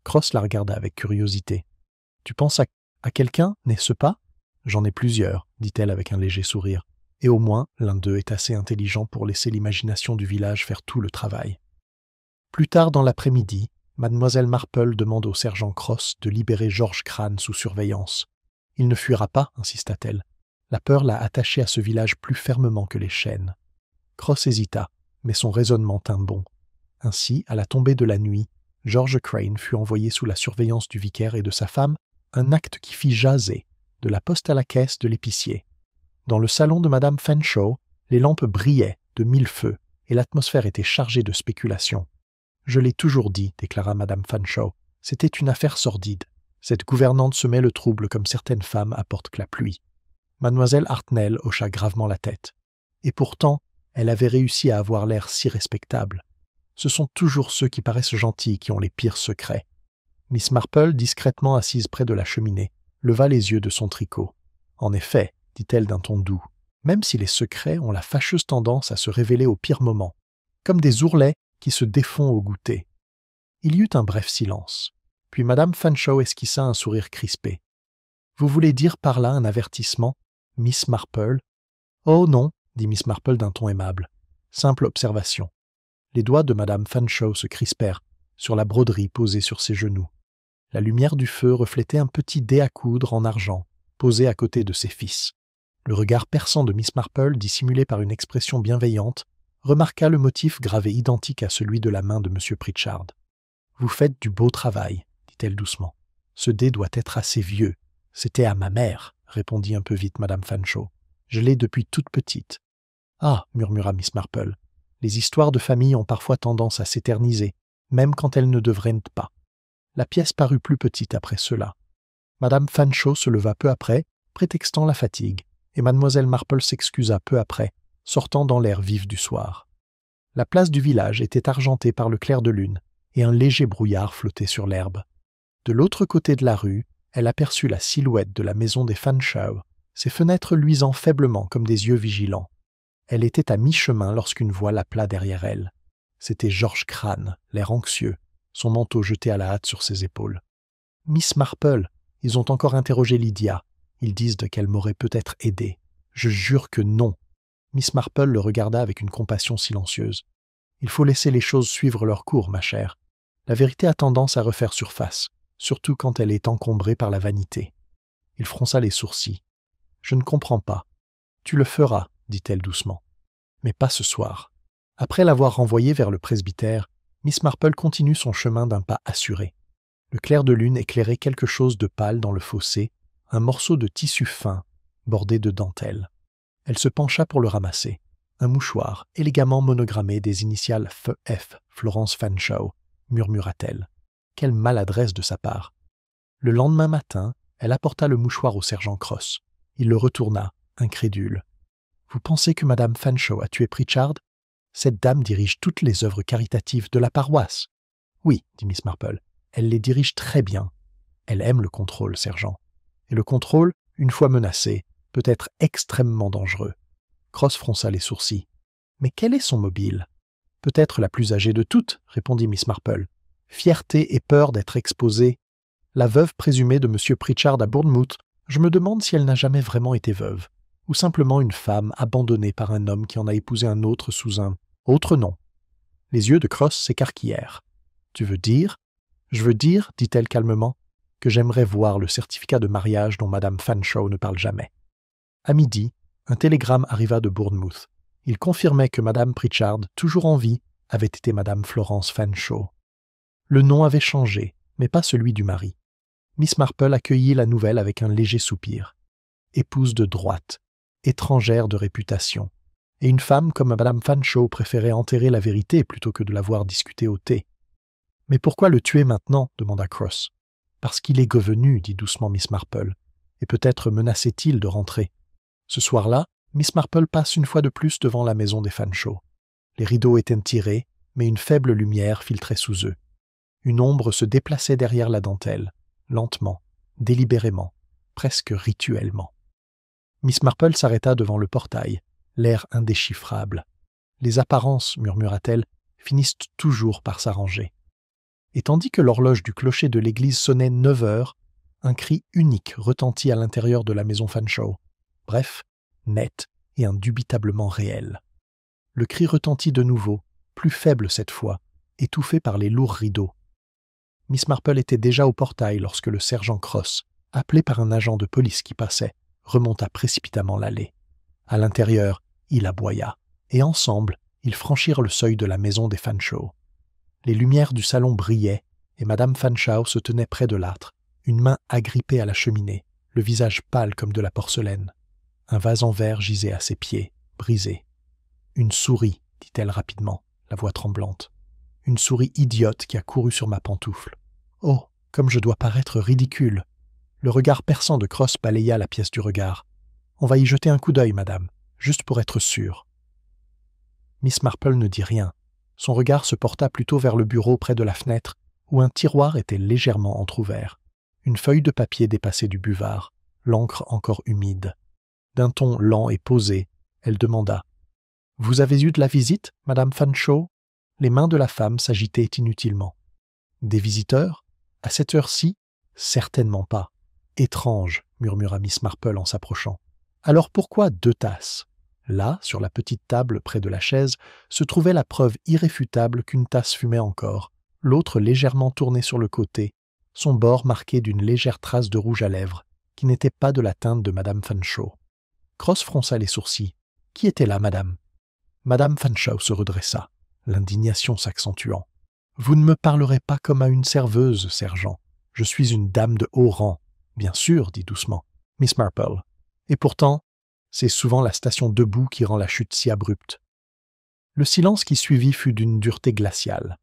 Cross la regarda avec curiosité. « Tu penses à quelqu'un, n'est-ce pas ?» J'en ai plusieurs, dit-elle avec un léger sourire, et au moins l'un d'eux est assez intelligent pour laisser l'imagination du village faire tout le travail. Plus tard dans l'après-midi, Mademoiselle Marple demande au sergent Cross de libérer George Crane sous surveillance. Il ne fuira pas, insista-t-elle. La peur l'a attaché à ce village plus fermement que les chaînes. Cross hésita, mais son raisonnement tint bon. Ainsi, à la tombée de la nuit, George Crane fut envoyé sous la surveillance du vicaire et de sa femme, un acte qui fit jaser, de la poste à la caisse de l'épicier. Dans le salon de Madame Fanshawe, les lampes brillaient de 1000 feux, et l'atmosphère était chargée de spéculations. « Je l'ai toujours dit, déclara Madame Fanshawe, c'était une affaire sordide. Cette gouvernante semait le trouble comme certaines femmes apportent la pluie. » Mademoiselle Hartnell hocha gravement la tête. Et pourtant, elle avait réussi à avoir l'air si respectable. Ce sont toujours ceux qui paraissent gentils qui ont les pires secrets. Miss Marple, discrètement assise près de la cheminée, leva les yeux de son tricot. « En effet, dit-elle d'un ton doux, même si les secrets ont la fâcheuse tendance à se révéler au pire moment, comme des ourlets qui se défont au goûter. » Il y eut un bref silence. Puis Madame Fanshawe esquissa un sourire crispé. « Vous voulez dire par là un avertissement, Miss Marple ?»« Oh non, dit Miss Marple d'un ton aimable. Simple observation. » Les doigts de Madame Fanshawe se crispèrent sur la broderie posée sur ses genoux. La lumière du feu reflétait un petit dé à coudre en argent, posé à côté de ses fils. Le regard perçant de Miss Marple, dissimulé par une expression bienveillante, remarqua le motif gravé identique à celui de la main de M. Pritchard. « Vous faites du beau travail, dit-elle doucement. Ce dé doit être assez vieux. C'était à ma mère, répondit un peu vite Madame Fanshawe. Je l'ai depuis toute petite. Ah, murmura Miss Marple. Les histoires de famille ont parfois tendance à s'éterniser, même quand elles ne devraient pas. La pièce parut plus petite après cela. Madame Fanshawe se leva peu après, prétextant la fatigue, et Mademoiselle Marple s'excusa peu après, sortant dans l'air vif du soir. La place du village était argentée par le clair de lune, et un léger brouillard flottait sur l'herbe. De l'autre côté de la rue, elle aperçut la silhouette de la maison des Fanshawe, ses fenêtres luisant faiblement comme des yeux vigilants. Elle était à mi-chemin lorsqu'une voix l'appela derrière elle. C'était George Crane, l'air anxieux, son manteau jeté à la hâte sur ses épaules. « Miss Marple, ils ont encore interrogé Lydia. Ils disent qu'elle m'aurait peut-être aidée. Je jure que non. » Miss Marple le regarda avec une compassion silencieuse. « Il faut laisser les choses suivre leur cours, ma chère. La vérité a tendance à refaire surface, surtout quand elle est encombrée par la vanité. » Il fronça les sourcils. « Je ne comprends pas. »« Tu le feras, » dit-elle doucement. « Mais pas ce soir. » Après l'avoir renvoyée vers le presbytère, Miss Marple continue son chemin d'un pas assuré. Le clair de lune éclairait quelque chose de pâle dans le fossé, un morceau de tissu fin, bordé de dentelle. Elle se pencha pour le ramasser. Un mouchoir, élégamment monogrammé des initiales F. Florence Fanshawe, murmura-t-elle. Quelle maladresse de sa part. Le lendemain matin, elle apporta le mouchoir au sergent Cross. Il le retourna, incrédule. « Vous pensez que Madame Fanshawe a tué Pritchard ? Cette dame dirige toutes les œuvres caritatives de la paroisse. »« Oui, dit Miss Marple, elle les dirige très bien. Elle aime le contrôle, sergent. Et le contrôle, une fois menacé, peut être extrêmement dangereux. » Cross fronça les sourcils. « Mais quel est son mobile ? » « Peut-être la plus âgée de toutes, répondit Miss Marple. « Fierté et peur d'être exposée. La veuve présumée de M. Pritchard à Bournemouth, je me demande si elle n'a jamais vraiment été veuve, ou simplement une femme abandonnée par un homme qui en a épousé un autre sous un autre nom. » Les yeux de Cross s'écarquillèrent. « Tu veux dire ? » ?»« Je veux dire, dit-elle calmement, que j'aimerais voir le certificat de mariage dont Madame Fanshawe ne parle jamais. » À midi, un télégramme arriva de Bournemouth. Il confirmait que Madame Pritchard, toujours en vie, avait été Madame Florence Fanshawe. Le nom avait changé, mais pas celui du mari. Miss Marple accueillit la nouvelle avec un léger soupir. Épouse de droite, étrangère de réputation, et une femme comme Madame Fanshawe préférait enterrer la vérité plutôt que de la voir discuter au thé. « Mais pourquoi le tuer maintenant ?» demanda Cross. « Parce qu'il est govenu, dit doucement Miss Marple, et peut-être menaçait-il de rentrer. » Ce soir-là, Miss Marple passe une fois de plus devant la maison des Fanshawe. Les rideaux étaient tirés, mais une faible lumière filtrait sous eux. Une ombre se déplaçait derrière la dentelle, lentement, délibérément, presque rituellement. Miss Marple s'arrêta devant le portail, l'air indéchiffrable. « Les apparences, murmura-t-elle, finissent toujours par s'arranger. » Et tandis que l'horloge du clocher de l'église sonnait 9 heures, Un cri unique retentit à l'intérieur de la maison Fanshawe. Bref, net et indubitablement réel. Le cri retentit de nouveau, plus faible cette fois, étouffé par les lourds rideaux. Miss Marple était déjà au portail lorsque le sergent Cross, appelé par un agent de police qui passait, remonta précipitamment l'allée. À l'intérieur, il aboya, et ensemble, ils franchirent le seuil de la maison des Fanshawe. Les lumières du salon brillaient, et Madame Fanshawe se tenait près de l'âtre, une main agrippée à la cheminée, le visage pâle comme de la porcelaine. Un vase en verre gisait à ses pieds, brisé. « Une souris, dit-elle rapidement, la voix tremblante. Une souris idiote qui a couru sur ma pantoufle. Oh, comme je dois paraître ridicule !» Le regard perçant de Cross balaya la pièce du regard. « On va y jeter un coup d'œil, madame, juste pour être sûr. » Miss Marple ne dit rien. Son regard se porta plutôt vers le bureau près de la fenêtre, où un tiroir était légèrement entr'ouvert. Une feuille de papier dépassait du buvard, l'encre encore humide. D'un ton lent et posé, elle demanda « Vous avez eu de la visite, madame Fanshawe ?» Les mains de la femme s'agitaient inutilement. « Des visiteurs ? À cette heure-ci ? Certainement pas. »« Étrange, » murmura Miss Marple en s'approchant. « Alors pourquoi 2 tasses ?» Là, sur la petite table près de la chaise, se trouvait la preuve irréfutable qu'une tasse fumait encore, l'autre légèrement tournée sur le côté, son bord marqué d'une légère trace de rouge à lèvres, qui n'était pas de la teinte de madame Fanshawe. Cross fronça les sourcils. « Qui était là, madame ?» Madame Fanshawe se redressa, l'indignation s'accentuant. « Vous ne me parlerez pas comme à une serveuse, sergent. Je suis une dame de haut rang. »« Bien sûr, dit doucement Miss Marple. Et pourtant, c'est souvent la station debout qui rend la chute si abrupte. » Le silence qui suivit fut d'une dureté glaciale.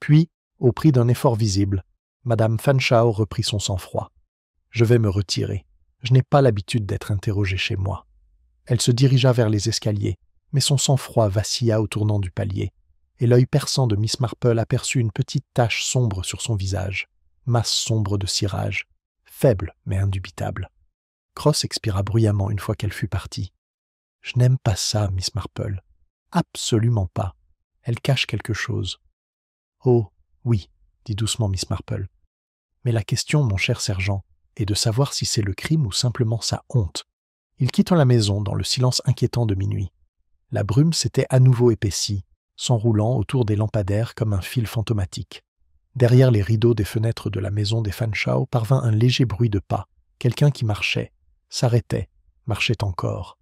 Puis, au prix d'un effort visible, madame Fanshawe reprit son sang-froid. « Je vais me retirer. Je n'ai pas l'habitude d'être interrogée chez moi. » Elle se dirigea vers les escaliers, mais son sang-froid vacilla au tournant du palier, et l'œil perçant de Miss Marple aperçut une petite tache sombre sur son visage, masse sombre de cirage, faible mais indubitable. Cross expira bruyamment une fois qu'elle fut partie. « Je n'aime pas ça, Miss Marple. Absolument pas. Elle cache quelque chose. »« Oh, oui, dit doucement Miss Marple. Mais la question, mon cher sergent, est de savoir si c'est le crime ou simplement sa honte. » Ils quittent la maison dans le silence inquiétant de minuit. La brume s'était à nouveau épaissie, s'enroulant autour des lampadaires comme un fil fantomatique. Derrière les rideaux des fenêtres de la maison des Fanshawe parvint un léger bruit de pas, quelqu'un qui marchait, s'arrêtait, marchait encore.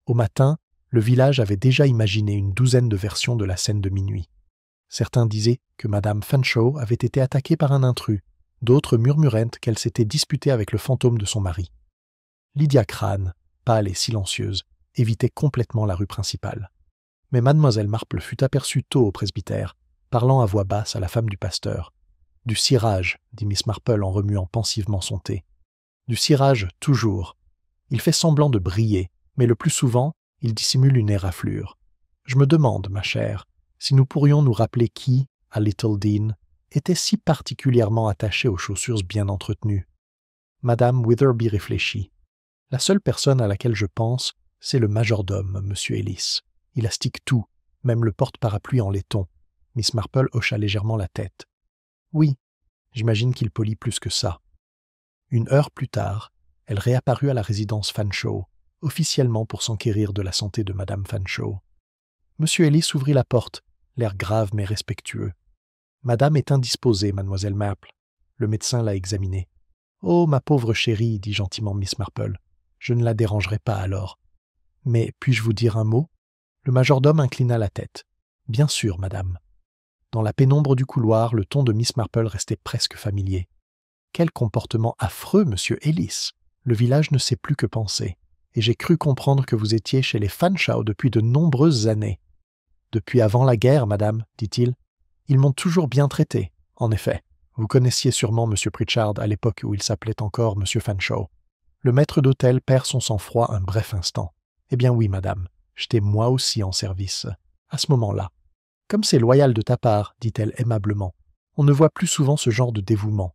Au matin, le village avait déjà imaginé une 12aine de versions de la scène de minuit. Certains disaient que madame Fanshawe avait été attaquée par un intrus, d'autres murmuraient qu'elle s'était disputée avec le fantôme de son mari. Lydia Crane, pâle et silencieuse, évitait complètement la rue principale. Mais mademoiselle Marple fut aperçue tôt au presbytère, parlant à voix basse à la femme du pasteur. « Du cirage, » dit Miss Marple en remuant pensivement son thé. « Du cirage, toujours. Il fait semblant de briller, mais le plus souvent, il dissimule une éraflure. Je me demande, ma chère, si nous pourrions nous rappeler qui, à Little Dean, était si particulièrement attaché aux chaussures bien entretenues. » Madame Witherby réfléchit. « La seule personne à laquelle je pense, c'est le majordome, monsieur Ellis. Il astique tout, même le porte-parapluie en laiton. » Miss Marple hocha légèrement la tête. « Oui, j'imagine qu'il polie plus que ça. » Une heure plus tard, elle réapparut à la résidence Fanshawe, officiellement pour s'enquérir de la santé de madame Fanshawe. Monsieur Ellis ouvrit la porte, l'air grave mais respectueux. « Madame est indisposée, mademoiselle Marple. » Le médecin l'a examinée. « Oh, ma pauvre chérie, dit gentiment Miss Marple. Je ne la dérangerai pas alors. Mais puis-je vous dire un mot ?» Le majordome inclina la tête. « Bien sûr, madame. » Dans la pénombre du couloir, le ton de Miss Marple restait presque familier. « Quel comportement affreux, monsieur Ellis. Le village ne sait plus que penser. Et j'ai cru comprendre que vous étiez chez les Fanshawe depuis de nombreuses années. »« Depuis avant la guerre, madame, dit-il. Ils m'ont toujours bien traité, en effet. Vous connaissiez sûrement monsieur Pritchard à l'époque où il s'appelait encore monsieur Fanshawe. » Le maître d'hôtel perd son sang-froid un bref instant. « Eh bien oui, madame, j'étais moi aussi en service, à ce moment-là. »« Comme c'est loyal de ta part, dit-elle aimablement. On ne voit plus souvent ce genre de dévouement.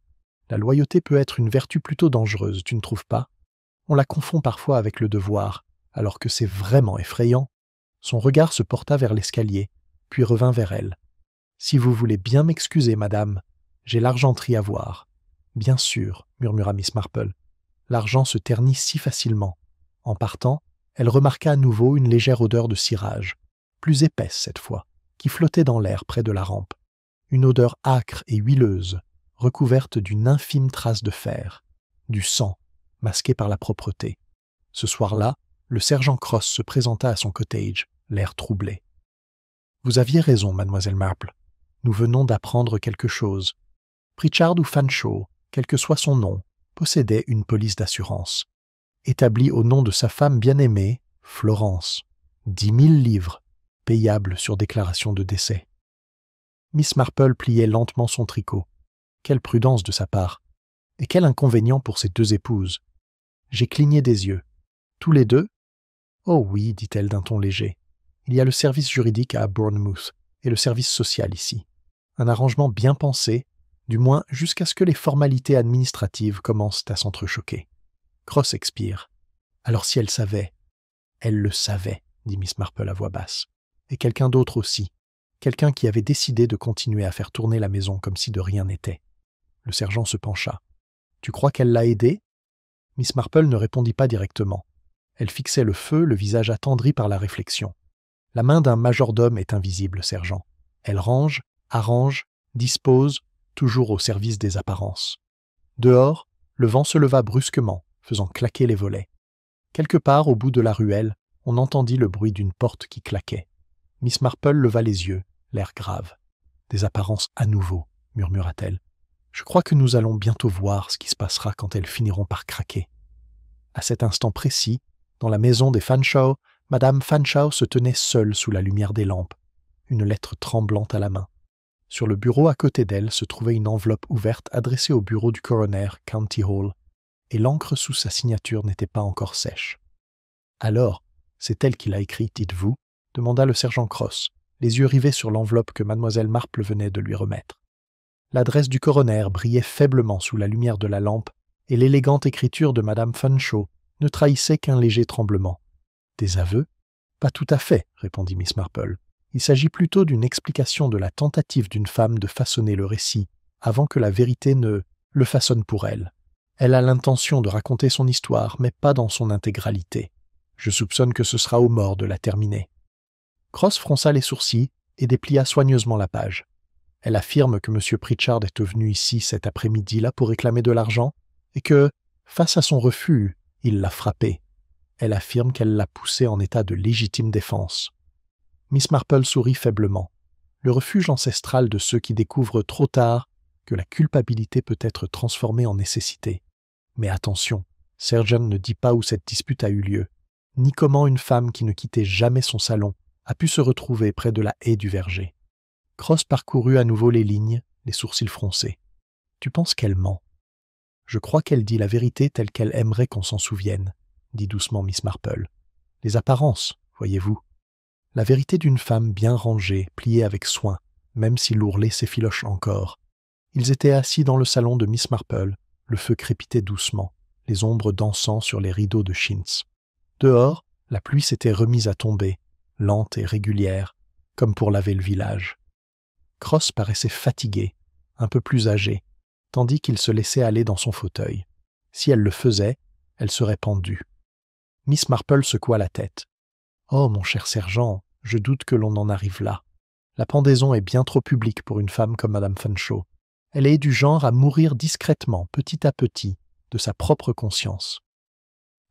La loyauté peut être une vertu plutôt dangereuse, tu ne trouves pas? On la confond parfois avec le devoir, alors que c'est vraiment effrayant. » Son regard se porta vers l'escalier, puis revint vers elle. « Si vous voulez bien m'excuser, madame, j'ai l'argenterie à voir. » Bien sûr, murmura Miss Marple. L'argent se ternit si facilement. En partant, elle remarqua à nouveau une légère odeur de cirage, plus épaisse cette fois, qui flottait dans l'air près de la rampe. Une odeur âcre et huileuse, recouverte d'une infime trace de fer, du sang, masqué par la propreté. Ce soir-là, le sergent Cross se présenta à son cottage, l'air troublé. « Vous aviez raison, mademoiselle Marple. Nous venons d'apprendre quelque chose. Pritchard ou Fanshawe, quel que soit son nom, possédait une police d'assurance, établie au nom de sa femme bien-aimée, Florence. 10 000 livres, payables sur déclaration de décès. » Miss Marple pliait lentement son tricot. Quelle prudence de sa part! Et quel inconvénient pour ses deux épouses! J'ai cligné des yeux. Tous les deux? Oh oui, dit-elle d'un ton léger. Il y a le service juridique à Bournemouth et le service social ici. Un arrangement bien pensé, du moins jusqu'à ce que les formalités administratives commencent à s'entrechoquer. Cross expire. Alors si elle savait... Elle le savait, dit Miss Marple à voix basse. Et quelqu'un d'autre aussi. Quelqu'un qui avait décidé de continuer à faire tourner la maison comme si de rien n'était. Le sergent se pencha. « Tu crois qu'elle l'a aidé ?» Miss Marple ne répondit pas directement. Elle fixait le feu, le visage attendri par la réflexion. La main d'un majordome est invisible, sergent. Elle range, arrange, dispose, toujours au service des apparences. Dehors, le vent se leva brusquement, faisant claquer les volets. Quelque part au bout de la ruelle, on entendit le bruit d'une porte qui claquait. Miss Marple leva les yeux, l'air grave. « Des apparences à nouveau, » murmura-t-elle. « Je crois que nous allons bientôt voir ce qui se passera quand elles finiront par craquer. » À cet instant précis, dans la maison des Fanshawe, Madame Fanshawe se tenait seule sous la lumière des lampes, une lettre tremblante à la main. Sur le bureau à côté d'elle se trouvait une enveloppe ouverte adressée au bureau du coroner, County Hall, et l'encre sous sa signature n'était pas encore sèche. « Alors, c'est elle qui l'a écrit, dites-vous » demanda le sergent Cross, les yeux rivés sur l'enveloppe que mademoiselle Marple venait de lui remettre. L'adresse du coroner brillait faiblement sous la lumière de la lampe, et l'élégante écriture de madame Fanshawe ne trahissait qu'un léger tremblement. « Des aveux ? Pas tout à fait, répondit Miss Marple. Il s'agit plutôt d'une explication de la tentative d'une femme de façonner le récit, avant que la vérité ne le façonne pour elle. Elle a l'intention de raconter son histoire, mais pas dans son intégralité. Je soupçonne que ce sera au mort de la terminer. » Cross fronça les sourcils et déplia soigneusement la page. Elle affirme que M. Pritchard est venu ici cet après-midi-là pour réclamer de l'argent et que, face à son refus, il l'a frappée. Elle affirme qu'elle l'a poussé en état de légitime défense. Miss Marple sourit faiblement. Le refuge ancestral de ceux qui découvrent trop tard que la culpabilité peut être transformée en nécessité. Mais attention, Sergeant ne dit pas où cette dispute a eu lieu, ni comment une femme qui ne quittait jamais son salon a pu se retrouver près de la haie du verger. Cross parcourut à nouveau les lignes, les sourcils froncés. « Tu penses qu'elle ment ?»« Je crois qu'elle dit la vérité telle qu'elle aimerait qu'on s'en souvienne, » dit doucement Miss Marple. « Les apparences, voyez-vous. La vérité d'une femme bien rangée, pliée avec soin, même si l'ourlet s'effiloche encore. » Ils étaient assis dans le salon de Miss Marple, le feu crépitait doucement, les ombres dansant sur les rideaux de chintz. Dehors, la pluie s'était remise à tomber, lente et régulière, comme pour laver le village. Cross paraissait fatigué, un peu plus âgé, tandis qu'il se laissait aller dans son fauteuil. Si elle le faisait, elle serait pendue. Miss Marple secoua la tête. « Oh, mon cher sergent, je doute que l'on en arrive là. La pendaison est bien trop publique pour une femme comme madame Fanshawe. Elle est du genre à mourir discrètement, petit à petit, de sa propre conscience. »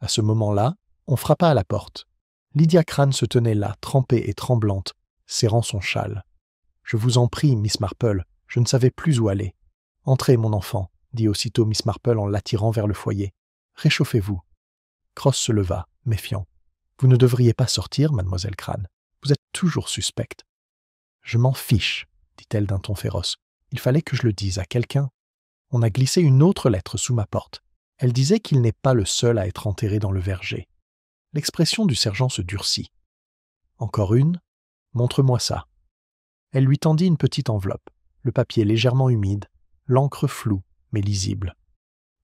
À ce moment-là, on frappa à la porte. Lydia Crane se tenait là, trempée et tremblante, serrant son châle. « Je vous en prie, Miss Marple, je ne savais plus où aller. »« Entrez, mon enfant, » dit aussitôt Miss Marple en l'attirant vers le foyer. « Réchauffez-vous. » Cross se leva, méfiant. « Vous ne devriez pas sortir, mademoiselle Crane. Vous êtes toujours suspecte. »« Je m'en fiche, » dit-elle d'un ton féroce. « Il fallait que je le dise à quelqu'un. On a glissé une autre lettre sous ma porte. Elle disait qu'il n'est pas le seul à être enterré dans le verger. » L'expression du sergent se durcit. « Encore une ? Montre-moi ça. » Elle lui tendit une petite enveloppe, le papier légèrement humide, l'encre floue, mais lisible.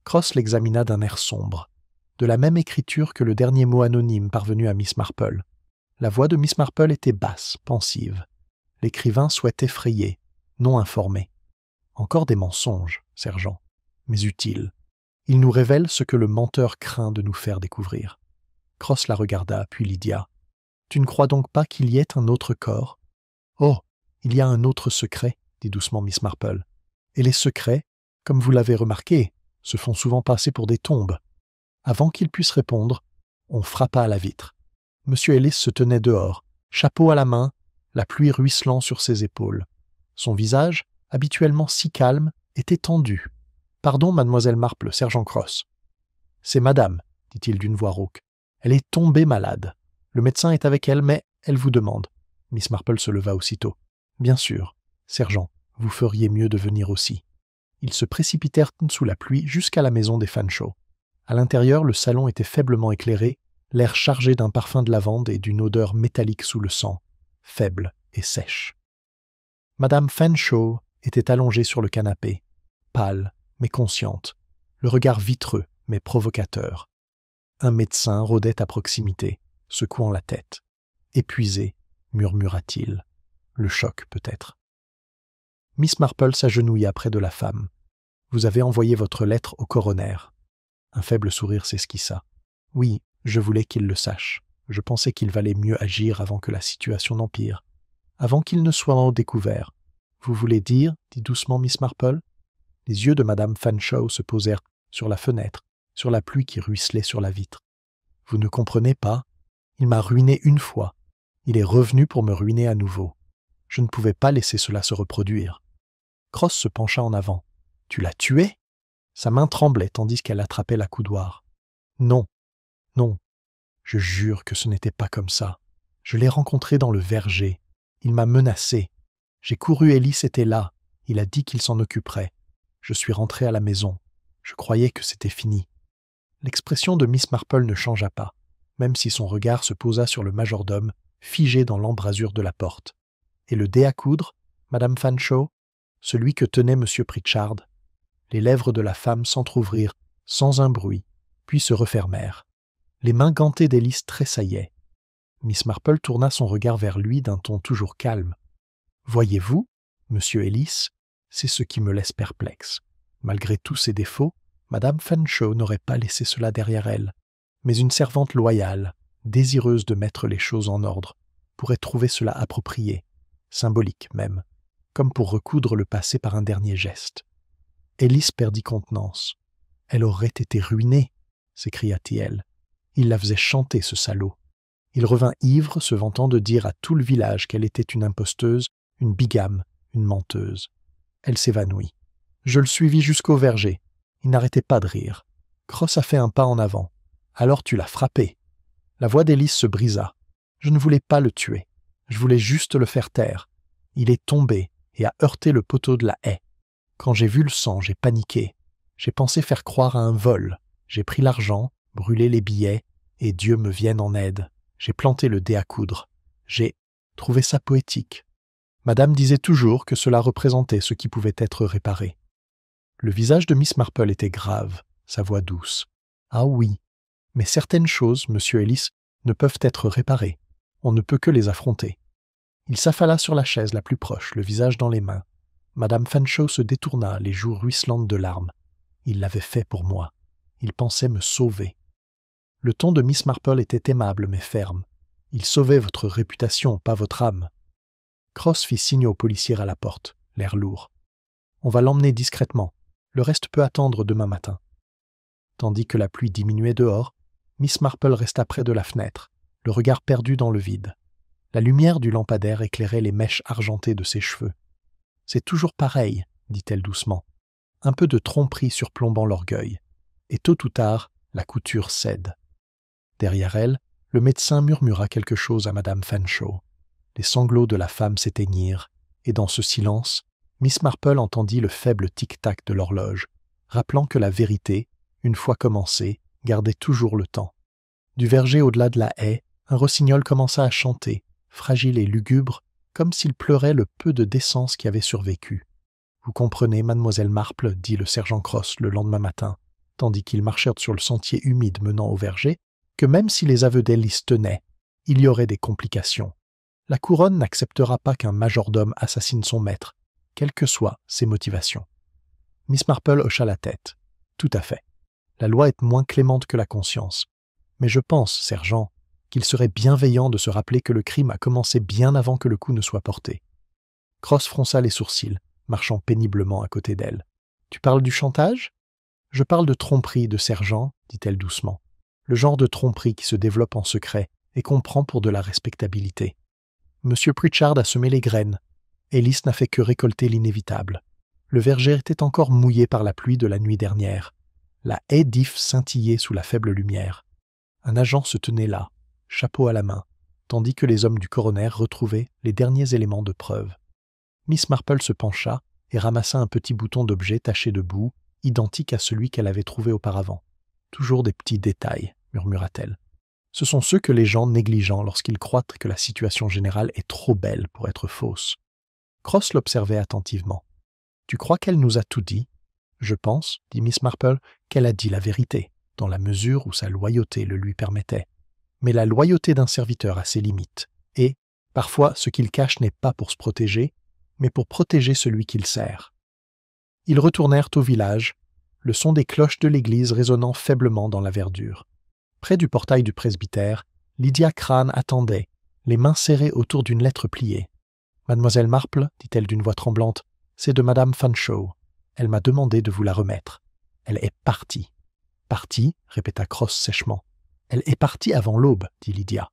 Cross l'examina d'un air sombre, de la même écriture que le dernier mot anonyme parvenu à Miss Marple. La voix de Miss Marple était basse, pensive. L'écrivain souhaitait frayer, non informer. Encore des mensonges, sergent. mais utile. Il nous révèle ce que le menteur craint de nous faire découvrir. » Cross la regarda, puis Lydia. « Tu ne crois donc pas qu'il y ait un autre corps ?»« Oh, il y a un autre secret, » dit doucement Miss Marple. « Et les secrets, comme vous l'avez remarqué, se font souvent passer pour des tombes. » Avant qu'il puisse répondre, on frappa à la vitre. Monsieur Ellis se tenait dehors, chapeau à la main, la pluie ruisselant sur ses épaules. Son visage, habituellement si calme, était tendu. « Pardon, mademoiselle Marple, sergent Cross. »« C'est madame, » dit-il d'une voix rauque. « Elle est tombée malade. Le médecin est avec elle, mais elle vous demande. » Miss Marple se leva aussitôt. « Bien sûr, sergent, vous feriez mieux de venir aussi. » Ils se précipitèrent sous la pluie jusqu'à la maison des Fanshawe. À l'intérieur, le salon était faiblement éclairé, l'air chargé d'un parfum de lavande et d'une odeur métallique sous le sang, faible et sèche. Madame Fanshawe était allongée sur le canapé, pâle mais consciente, le regard vitreux mais provocateur. Un médecin rôdait à proximité, secouant la tête. Épuisé, murmura-t-il. Le choc, peut-être. Miss Marple s'agenouilla près de la femme. « Vous avez envoyé votre lettre au coroner. » Un faible sourire s'esquissa. « Oui, je voulais qu'il le sache. Je pensais qu'il valait mieux agir avant que la situation n'empire. Avant qu'il ne soit découvert. Vous voulez dire, dit doucement Miss Marple. Les yeux de Madame Fanshawe se posèrent sur la fenêtre, sur la pluie qui ruisselait sur la vitre. Vous ne comprenez pas? Il m'a ruiné une fois. Il est revenu pour me ruiner à nouveau. Je ne pouvais pas laisser cela se reproduire. Cross se pencha en avant. « Tu l'as tué ?» Sa main tremblait tandis qu'elle attrapait la coudoir. « Non, non, je jure que ce n'était pas comme ça. Je l'ai rencontré dans le verger. Il m'a menacé. J'ai couru, Ellis était là. Il a dit qu'il s'en occuperait. Je suis rentré à la maison. Je croyais que c'était fini. » L'expression de Miss Marple ne changea pas, même si son regard se posa sur le majordome, figé dans l'embrasure de la porte. Et le dé à coudre, Madame Fanshawe, celui que tenait M. Pritchard. Les lèvres de la femme s'entr'ouvrirent sans un bruit, puis se refermèrent. Les mains gantées d'Ellis tressaillaient. Miss Marple tourna son regard vers lui d'un ton toujours calme. « Voyez-vous, monsieur Ellis, c'est ce qui me laisse perplexe. Malgré tous ses défauts, Madame Fanshawe n'aurait pas laissé cela derrière elle. Mais une servante loyale, désireuse de mettre les choses en ordre, pourrait trouver cela approprié, symbolique même, comme pour recoudre le passé par un dernier geste. » Ellis perdit contenance. « Elle aurait été ruinée !» s'écria-t-il. Il la faisait chanter, ce salaud. Il revint ivre, se vantant de dire à tout le village qu'elle était une imposteuse, une bigame, une menteuse. Elle s'évanouit. Je le suivis jusqu'au verger. Il n'arrêtait pas de rire. Cross a fait un pas en avant. « Alors tu l'as frappé !» La voix d'Ellis se brisa. « Je ne voulais pas le tuer. Je voulais juste le faire taire. Il est tombé et a heurté le poteau de la haie. Quand j'ai vu le sang, j'ai paniqué. J'ai pensé faire croire à un vol. J'ai pris l'argent, brûlé les billets, et Dieu me vienne en aide. J'ai planté le dé à coudre. J'ai trouvé ça poétique. Madame disait toujours que cela représentait ce qui pouvait être réparé. » Le visage de Miss Marple était grave, sa voix douce. « Ah oui, mais certaines choses, monsieur Ellis, ne peuvent être réparées. On ne peut que les affronter. » Il s'affala sur la chaise la plus proche, le visage dans les mains. Madame Fanshawe se détourna, les joues ruisselantes de larmes. Il l'avait fait pour moi. Il pensait me sauver. Le ton de Miss Marple était aimable mais ferme. Il sauvait votre réputation, pas votre âme. Cross fit signe au policier à la porte, l'air lourd. On va l'emmener discrètement. Le reste peut attendre demain matin. Tandis que la pluie diminuait dehors, Miss Marple resta près de la fenêtre, le regard perdu dans le vide. La lumière du lampadaire éclairait les mèches argentées de ses cheveux. « C'est toujours pareil, » dit-elle doucement. Un peu de tromperie surplombant l'orgueil. Et tôt ou tard, la couture cède. Derrière elle, le médecin murmura quelque chose à Madame Fanshawe. Les sanglots de la femme s'éteignirent, et dans ce silence, Miss Marple entendit le faible tic-tac de l'horloge, rappelant que la vérité, une fois commencée, gardait toujours le temps. Du verger au-delà de la haie, un rossignol commença à chanter, fragile et lugubre, comme s'il pleurait le peu de décence qui avait survécu. « Vous comprenez, mademoiselle Marple, dit le sergent Cross le lendemain matin, tandis qu'ils marchèrent sur le sentier humide menant au verger, que même si les aveux d'Ellis tenaient, il y aurait des complications. La couronne n'acceptera pas qu'un majordome assassine son maître, quelles que soient ses motivations. » Miss Marple hocha la tête. Tout à fait. La loi est moins clémente que la conscience. Mais je pense, sergent, qu'il serait bienveillant de se rappeler que le crime a commencé bien avant que le coup ne soit porté. Cross fronça les sourcils, marchant péniblement à côté d'elle. « Tu parles du chantage ?»« Je parle de tromperie, de sergent, » dit-elle doucement. « Le genre de tromperie qui se développe en secret et qu'on prend pour de la respectabilité. Monsieur Pritchard a semé les graines. Ellis n'a fait que récolter l'inévitable. Le verger était encore mouillé par la pluie de la nuit dernière. La haie d'if scintillait sous la faible lumière. Un agent se tenait là, chapeau à la main, tandis que les hommes du coroner retrouvaient les derniers éléments de preuve. Miss Marple se pencha et ramassa un petit bouton d'objet taché de boue, identique à celui qu'elle avait trouvé auparavant. « Toujours des petits détails, » murmura-t-elle. « Ce sont ceux que les gens négligent lorsqu'ils croient que la situation générale est trop belle pour être fausse. » Cross l'observait attentivement. « Tu crois qu'elle nous a tout dit ?»« Je pense, » dit Miss Marple, « qu'elle a dit la vérité, dans la mesure où sa loyauté le lui permettait. Mais la loyauté d'un serviteur a ses limites, et, parfois, ce qu'il cache n'est pas pour se protéger, mais pour protéger celui qu'il sert. » Ils retournèrent au village, le son des cloches de l'église résonnant faiblement dans la verdure. Près du portail du presbytère, Lydia Crane attendait, les mains serrées autour d'une lettre pliée. « Mademoiselle Marple, dit-elle d'une voix tremblante, c'est de Madame Fanshawe. Elle m'a demandé de vous la remettre. Elle est partie. »« Partie ?» répéta Cross sèchement. « Elle est partie avant l'aube, dit Lydia.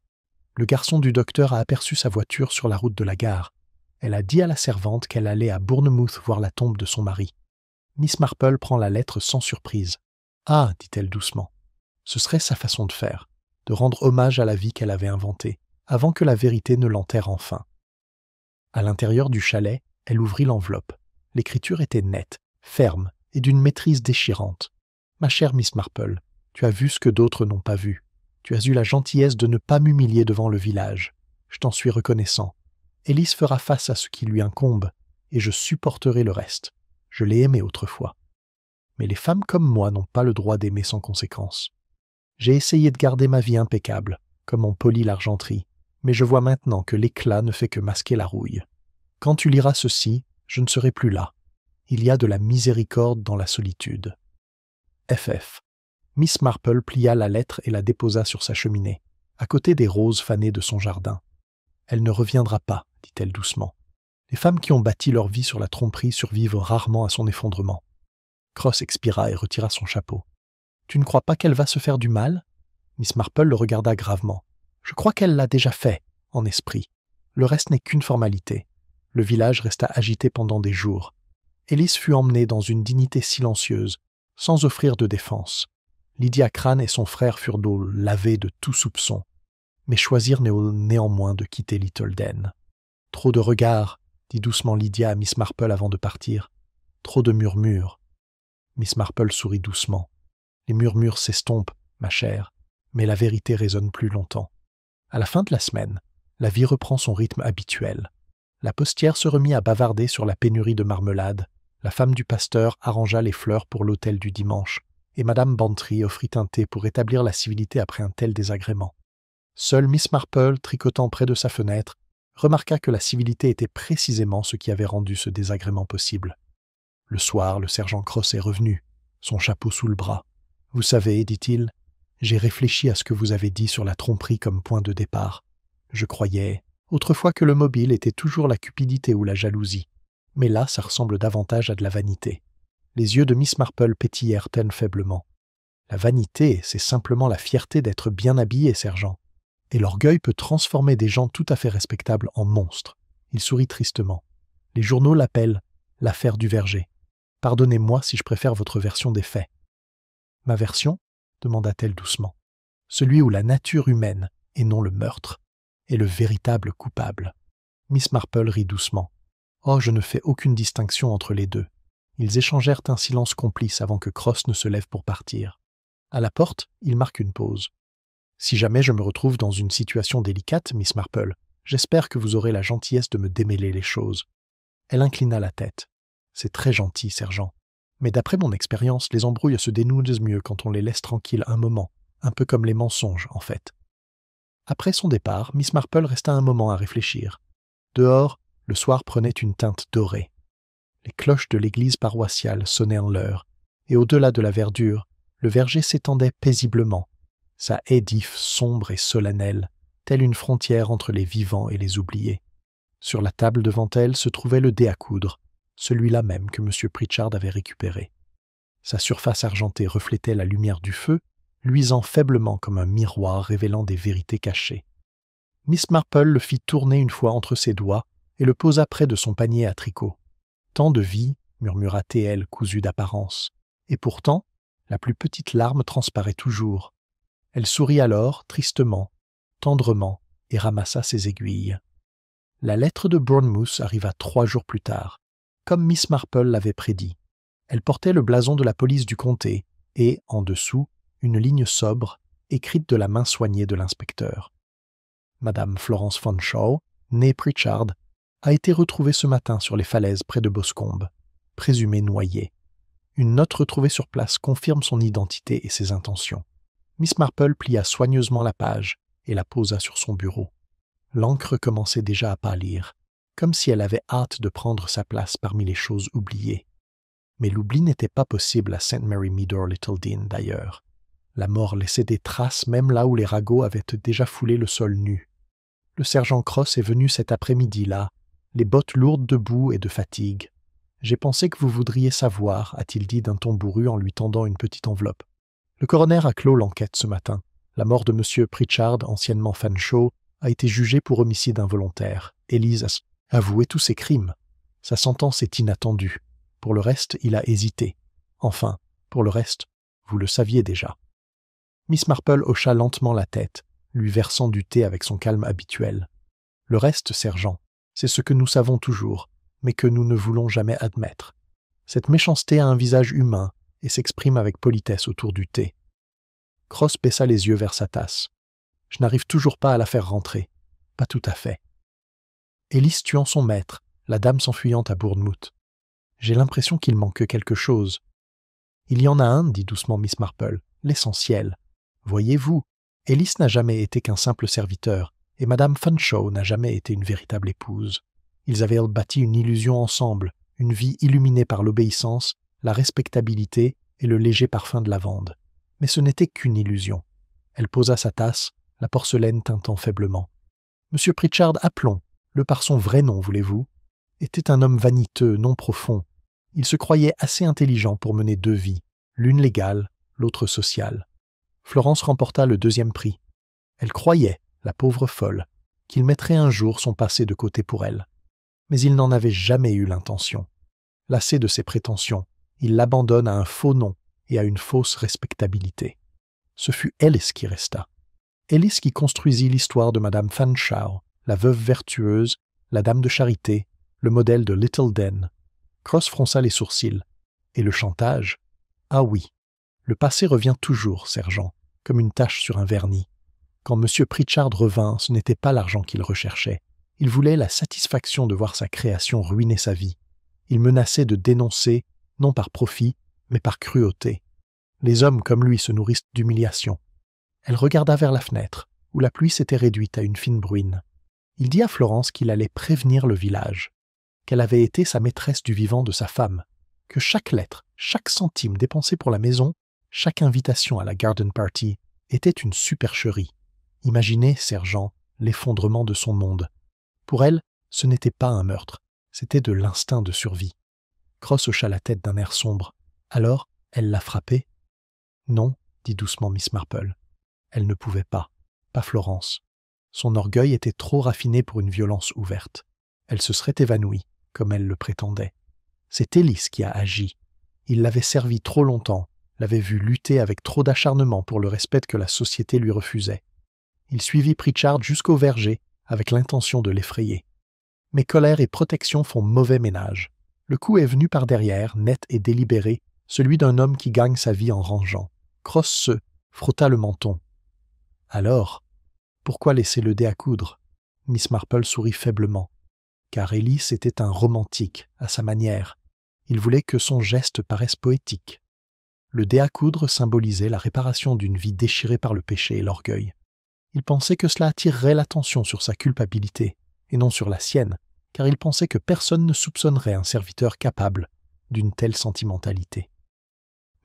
Le garçon du docteur a aperçu sa voiture sur la route de la gare. Elle a dit à la servante qu'elle allait à Bournemouth voir la tombe de son mari. » Miss Marple prend la lettre sans surprise. « Ah, dit-elle doucement. Ce serait sa façon de faire, de rendre hommage à la vie qu'elle avait inventée, avant que la vérité ne l'enterre enfin. » À l'intérieur du chalet, elle ouvrit l'enveloppe. L'écriture était nette, ferme et d'une maîtrise déchirante. « Ma chère Miss Marple, tu as vu ce que d'autres n'ont pas vu. Tu as eu la gentillesse de ne pas m'humilier devant le village. Je t'en suis reconnaissant. Ellis fera face à ce qui lui incombe, et je supporterai le reste. Je l'ai aimée autrefois. Mais les femmes comme moi n'ont pas le droit d'aimer sans conséquence. J'ai essayé de garder ma vie impeccable, comme on polit l'argenterie, mais je vois maintenant que l'éclat ne fait que masquer la rouille. Quand tu liras ceci, je ne serai plus là. Il y a de la miséricorde dans la solitude. FF. Miss Marple plia la lettre et la déposa sur sa cheminée, à côté des roses fanées de son jardin. « Elle ne reviendra pas, » dit-elle doucement. « Les femmes qui ont bâti leur vie sur la tromperie survivent rarement à son effondrement. » Cross expira et retira son chapeau. « Tu ne crois pas qu'elle va se faire du mal ?» Miss Marple le regarda gravement. « Je crois qu'elle l'a déjà fait, en esprit. Le reste n'est qu'une formalité. » Le village resta agité pendant des jours. Ellis fut emmenée dans une dignité silencieuse, sans offrir de défense. Lydia Crane et son frère furent lavés de tout soupçon, mais choisirent néanmoins de quitter Littleden. « Trop de regards, » dit doucement Lydia à Miss Marple avant de partir. « Trop de murmures. » Miss Marple sourit doucement. « Les murmures s'estompent, ma chère, mais la vérité résonne plus longtemps. » À la fin de la semaine, la vie reprend son rythme habituel. La postière se remit à bavarder sur la pénurie de marmelade, la femme du pasteur arrangea les fleurs pour l'autel du dimanche, et Madame Bantry offrit un thé pour rétablir la civilité après un tel désagrément. Seule Miss Marple, tricotant près de sa fenêtre, remarqua que la civilité était précisément ce qui avait rendu ce désagrément possible. Le soir, le sergent Cross est revenu, son chapeau sous le bras. « Vous savez, dit-il, j'ai réfléchi à ce que vous avez dit sur la tromperie comme point de départ. Je croyais, autrefois, que le mobile était toujours la cupidité ou la jalousie. Mais là, ça ressemble davantage à de la vanité. » Les yeux de Miss Marple pétillèrent faiblement. « La vanité, c'est simplement la fierté d'être bien habillé, sergent. Et l'orgueil peut transformer des gens tout à fait respectables en monstres. » Il sourit tristement. « Les journaux l'appellent « l'affaire du verger. » Pardonnez-moi si je préfère votre version des faits. « Ma version ?» demanda-t-elle doucement. « Celui où la nature humaine, et non le meurtre, est le véritable coupable. » Miss Marple rit doucement. « Oh, je ne fais aucune distinction entre les deux. » Ils échangèrent un silence complice avant que Cross ne se lève pour partir. À la porte, il marque une pause. « Si jamais je me retrouve dans une situation délicate, Miss Marple, j'espère que vous aurez la gentillesse de me démêler les choses. » Elle inclina la tête. « C'est très gentil, sergent. Mais d'après mon expérience, les embrouilles se dénouent mieux quand on les laisse tranquilles un moment, un peu comme les mensonges, en fait. » Après son départ, Miss Marple resta un moment à réfléchir. Dehors, le soir prenait une teinte dorée. Les cloches de l'église paroissiale sonnaient en l'heure, et au-delà de la verdure, le verger s'étendait paisiblement, sa haie d'ifs sombre et solennelle, telle une frontière entre les vivants et les oubliés. Sur la table devant elle se trouvait le dé à coudre, celui-là même que M. Pritchard avait récupéré. Sa surface argentée reflétait la lumière du feu, luisant faiblement comme un miroir révélant des vérités cachées. Miss Marple le fit tourner une fois entre ses doigts et le posa près de son panier à tricot. « Tant de vie !» murmura T.L. cousu d'apparence. Et pourtant, la plus petite larme transparaît toujours. Elle sourit alors, tristement, tendrement, et ramassa ses aiguilles. La lettre de Bournemouth arriva 3 jours plus tard, comme Miss Marple l'avait prédit. Elle portait le blason de la police du comté et, en dessous, une ligne sobre, écrite de la main soignée de l'inspecteur. Madame Florence Fanshawe, née Pritchard, a été retrouvée ce matin sur les falaises près de Boscombe, présumée noyée. Une note retrouvée sur place confirme son identité et ses intentions. Miss Marple plia soigneusement la page et la posa sur son bureau. L'encre commençait déjà à pâlir, comme si elle avait hâte de prendre sa place parmi les choses oubliées. Mais l'oubli n'était pas possible à St. Mary Meador Littledean d'ailleurs. La mort laissait des traces même là où les ragots avaient déjà foulé le sol nu. Le sergent Cross est venu cet après-midi-là, les bottes lourdes de boue et de fatigue. « J'ai pensé que vous voudriez savoir », a-t-il dit d'un ton bourru en lui tendant une petite enveloppe. Le coroner a clos l'enquête ce matin. La mort de M. Pritchard, anciennement Fanshawe, a été jugée pour homicide involontaire. Élise a avoué tous ses crimes. Sa sentence est inattendue. Pour le reste, il a hésité. Enfin, pour le reste, vous le saviez déjà. Miss Marple hocha lentement la tête, lui versant du thé avec son calme habituel. Le reste, sergent, c'est ce que nous savons toujours, mais que nous ne voulons jamais admettre. Cette méchanceté a un visage humain et s'exprime avec politesse autour du thé. Cross baissa les yeux vers sa tasse. Je n'arrive toujours pas à la faire rentrer. Pas tout à fait. Élise tuant son maître, la dame s'enfuyant à Bournemouth. J'ai l'impression qu'il manque quelque chose. Il y en a un, dit doucement Miss Marple, l'essentiel. Voyez-vous, Élise n'a jamais été qu'un simple serviteur, et Madame Fanshawe n'a jamais été une véritable épouse. Ils avaient bâti une illusion ensemble, une vie illuminée par l'obéissance, la respectabilité et le léger parfum de lavande. Mais ce n'était qu'une illusion. Elle posa sa tasse, la porcelaine tintant faiblement. Monsieur Pritchard, appelons, le par son vrai nom, voulez-vous, était un homme vaniteux, non profond. Il se croyait assez intelligent pour mener 2 vies, l'une légale, l'autre sociale. Florence remporta le 2e prix. Elle croyait, la pauvre folle, qu'il mettrait un jour son passé de côté pour elle. Mais il n'en avait jamais eu l'intention. Lassé de ses prétentions, il l'abandonne à un faux nom et à une fausse respectabilité. Ce fut Ellis qui resta. Ellis qui construisit l'histoire de Madame Fanshawe, la veuve vertueuse, la dame de charité, le modèle de Littledean. Cross fronça les sourcils. Et le chantage? Ah oui, le passé revient toujours, sergent, comme une tache sur un vernis. Quand M. Pritchard revint, ce n'était pas l'argent qu'il recherchait. Il voulait la satisfaction de voir sa création ruiner sa vie. Il menaçait de dénoncer, non par profit, mais par cruauté. Les hommes comme lui se nourrissent d'humiliation. Elle regarda vers la fenêtre, où la pluie s'était réduite à une fine bruine. Il dit à Florence qu'il allait prévenir le village, qu'elle avait été sa maîtresse du vivant de sa femme, que chaque lettre, chaque centime dépensé pour la maison, chaque invitation à la garden party était une supercherie. Imaginez, sergent, l'effondrement de son monde. Pour elle, ce n'était pas un meurtre, c'était de l'instinct de survie. Cross hocha la tête d'un air sombre. Alors, elle l'a frappé? Non, dit doucement Miss Marple. Elle ne pouvait pas Florence. Son orgueil était trop raffiné pour une violence ouverte. Elle se serait évanouie, comme elle le prétendait. C'est Ellis qui a agi. Il l'avait servi trop longtemps, l'avait vu lutter avec trop d'acharnement pour le respect que la société lui refusait. Il suivit Pritchard jusqu'au verger, avec l'intention de l'effrayer. Mais colère et protection font mauvais ménage. Le coup est venu par derrière, net et délibéré, celui d'un homme qui gagne sa vie en rangeant. Cross se frotta le menton. Alors, pourquoi laisser le dé à coudre? Miss Marple sourit faiblement. Car Ellis était un romantique, à sa manière. Il voulait que son geste paraisse poétique. Le dé à coudre symbolisait la réparation d'une vie déchirée par le péché et l'orgueil. Il pensait que cela attirerait l'attention sur sa culpabilité, et non sur la sienne, car il pensait que personne ne soupçonnerait un serviteur capable d'une telle sentimentalité.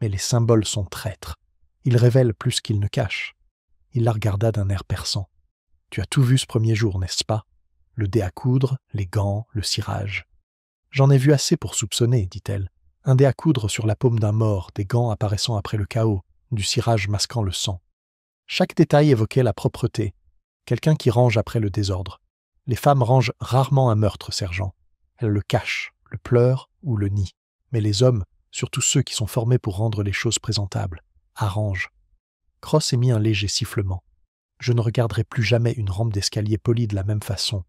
Mais les symboles sont traîtres. Ils révèlent plus qu'ils ne cachent. Il la regarda d'un air perçant. « Tu as tout vu ce premier jour, n'est-ce pas? Le dé à coudre, les gants, le cirage. »« J'en ai vu assez pour soupçonner, dit-elle. Un dé à coudre sur la paume d'un mort, des gants apparaissant après le chaos, du cirage masquant le sang. Chaque détail évoquait la propreté. Quelqu'un qui range après le désordre. Les femmes rangent rarement un meurtre, sergent. Elles le cachent, le pleurent ou le nient. Mais les hommes, surtout ceux qui sont formés pour rendre les choses présentables, arrangent. » Cross émit un léger sifflement. « Je ne regarderai plus jamais une rampe d'escalier polie de la même façon. »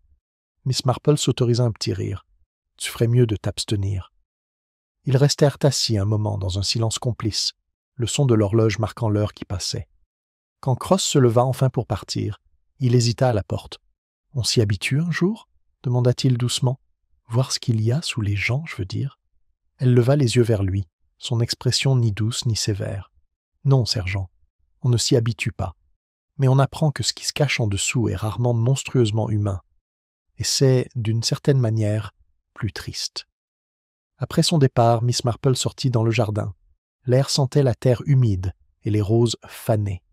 Miss Marple s'autorisa un petit rire. « Tu ferais mieux de t'abstenir. » Ils restèrent assis un moment dans un silence complice, le son de l'horloge marquant l'heure qui passait. Quand Cross se leva enfin pour partir, il hésita à la porte. « On s'y habitue un jour » demanda-t-il doucement. « Voir ce qu'il y a sous les gens, je veux dire. » Elle leva les yeux vers lui, son expression ni douce ni sévère. « Non, sergent, on ne s'y habitue pas. Mais on apprend que ce qui se cache en dessous est rarement monstrueusement humain. Et c'est, d'une certaine manière, plus triste. » Après son départ, Miss Marple sortit dans le jardin. L'air sentait la terre humide et les roses fanées.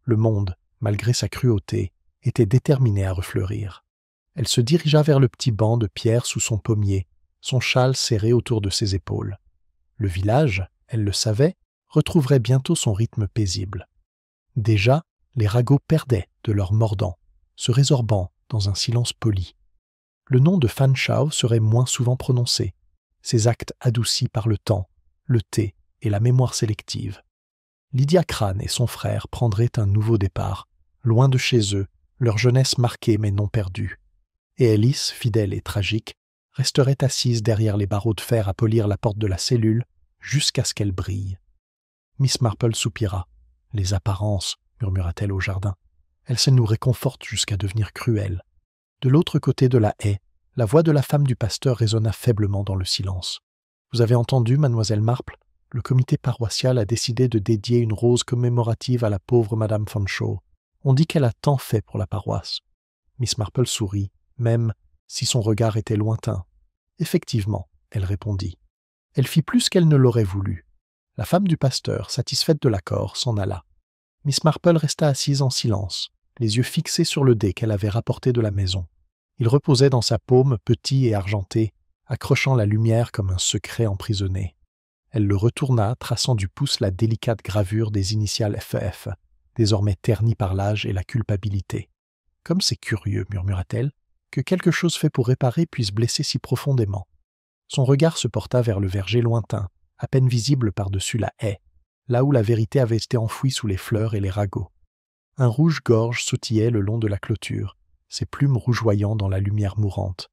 Le monde, malgré sa cruauté, était déterminé à refleurir. Elle se dirigea vers le petit banc de pierre sous son pommier, son châle serré autour de ses épaules. Le village, elle le savait, retrouverait bientôt son rythme paisible. Déjà, les ragots perdaient de leur mordant, se résorbant dans un silence poli. Le nom de Fanshawe serait moins souvent prononcé, ses actes adoucis par le temps, le thé et la mémoire sélective. Lydia Crane et son frère prendraient un nouveau départ, loin de chez eux, leur jeunesse marquée mais non perdue. Et Alice, fidèle et tragique, resterait assise derrière les barreaux de fer à polir la porte de la cellule jusqu'à ce qu'elle brille. Miss Marple soupira. « Les apparences, » murmura-t-elle au jardin. « Elles nous réconfortent jusqu'à devenir cruelles. » De l'autre côté de la haie, la voix de la femme du pasteur résonna faiblement dans le silence. « Vous avez entendu, mademoiselle Marple? Le comité paroissial a décidé de dédier une rose commémorative à la pauvre madame Fanshawe. On dit qu'elle a tant fait pour la paroisse. » Miss Marple sourit, même si son regard était lointain. « Effectivement, » elle répondit. Elle fit plus qu'elle ne l'aurait voulu. La femme du pasteur, satisfaite de l'accord, s'en alla. Miss Marple resta assise en silence, les yeux fixés sur le dé qu'elle avait rapporté de la maison. Il reposait dans sa paume, petit et argenté, accrochant la lumière comme un secret emprisonné. Elle le retourna, traçant du pouce la délicate gravure des initiales FEF, désormais ternie par l'âge et la culpabilité. « Comme c'est curieux, » murmura-t-elle, « que quelque chose fait pour réparer puisse blesser si profondément. » Son regard se porta vers le verger lointain, à peine visible par-dessus la haie, là où la vérité avait été enfouie sous les fleurs et les ragots. Un rouge-gorge sautillait le long de la clôture, ses plumes rougeoyant dans la lumière mourante.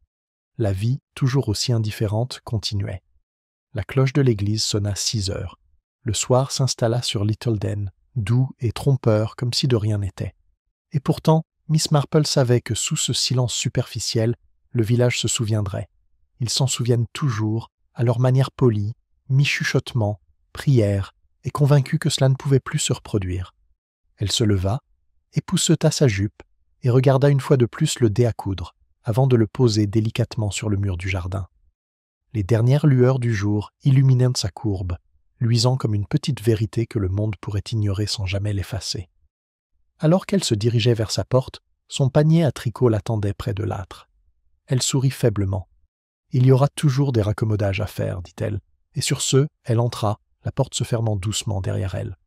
La vie, toujours aussi indifférente, continuait. La cloche de l'église sonna 6 heures. Le soir s'installa sur Little Den, doux et trompeur comme si de rien n'était. Et pourtant, Miss Marple savait que sous ce silence superficiel, le village se souviendrait. Ils s'en souviennent toujours, à leur manière polie, mi-chuchotement, prière, et convaincue que cela ne pouvait plus se reproduire. Elle se leva, épousseta sa jupe, et regarda une fois de plus le dé à coudre, avant de le poser délicatement sur le mur du jardin. Les dernières lueurs du jour illuminèrent sa courbe, luisant comme une petite vérité que le monde pourrait ignorer sans jamais l'effacer. Alors qu'elle se dirigeait vers sa porte, son panier à tricot l'attendait près de l'âtre. Elle sourit faiblement. « Il y aura toujours des raccommodages à faire, dit-elle, et sur ce, elle entra, la porte se fermant doucement derrière elle.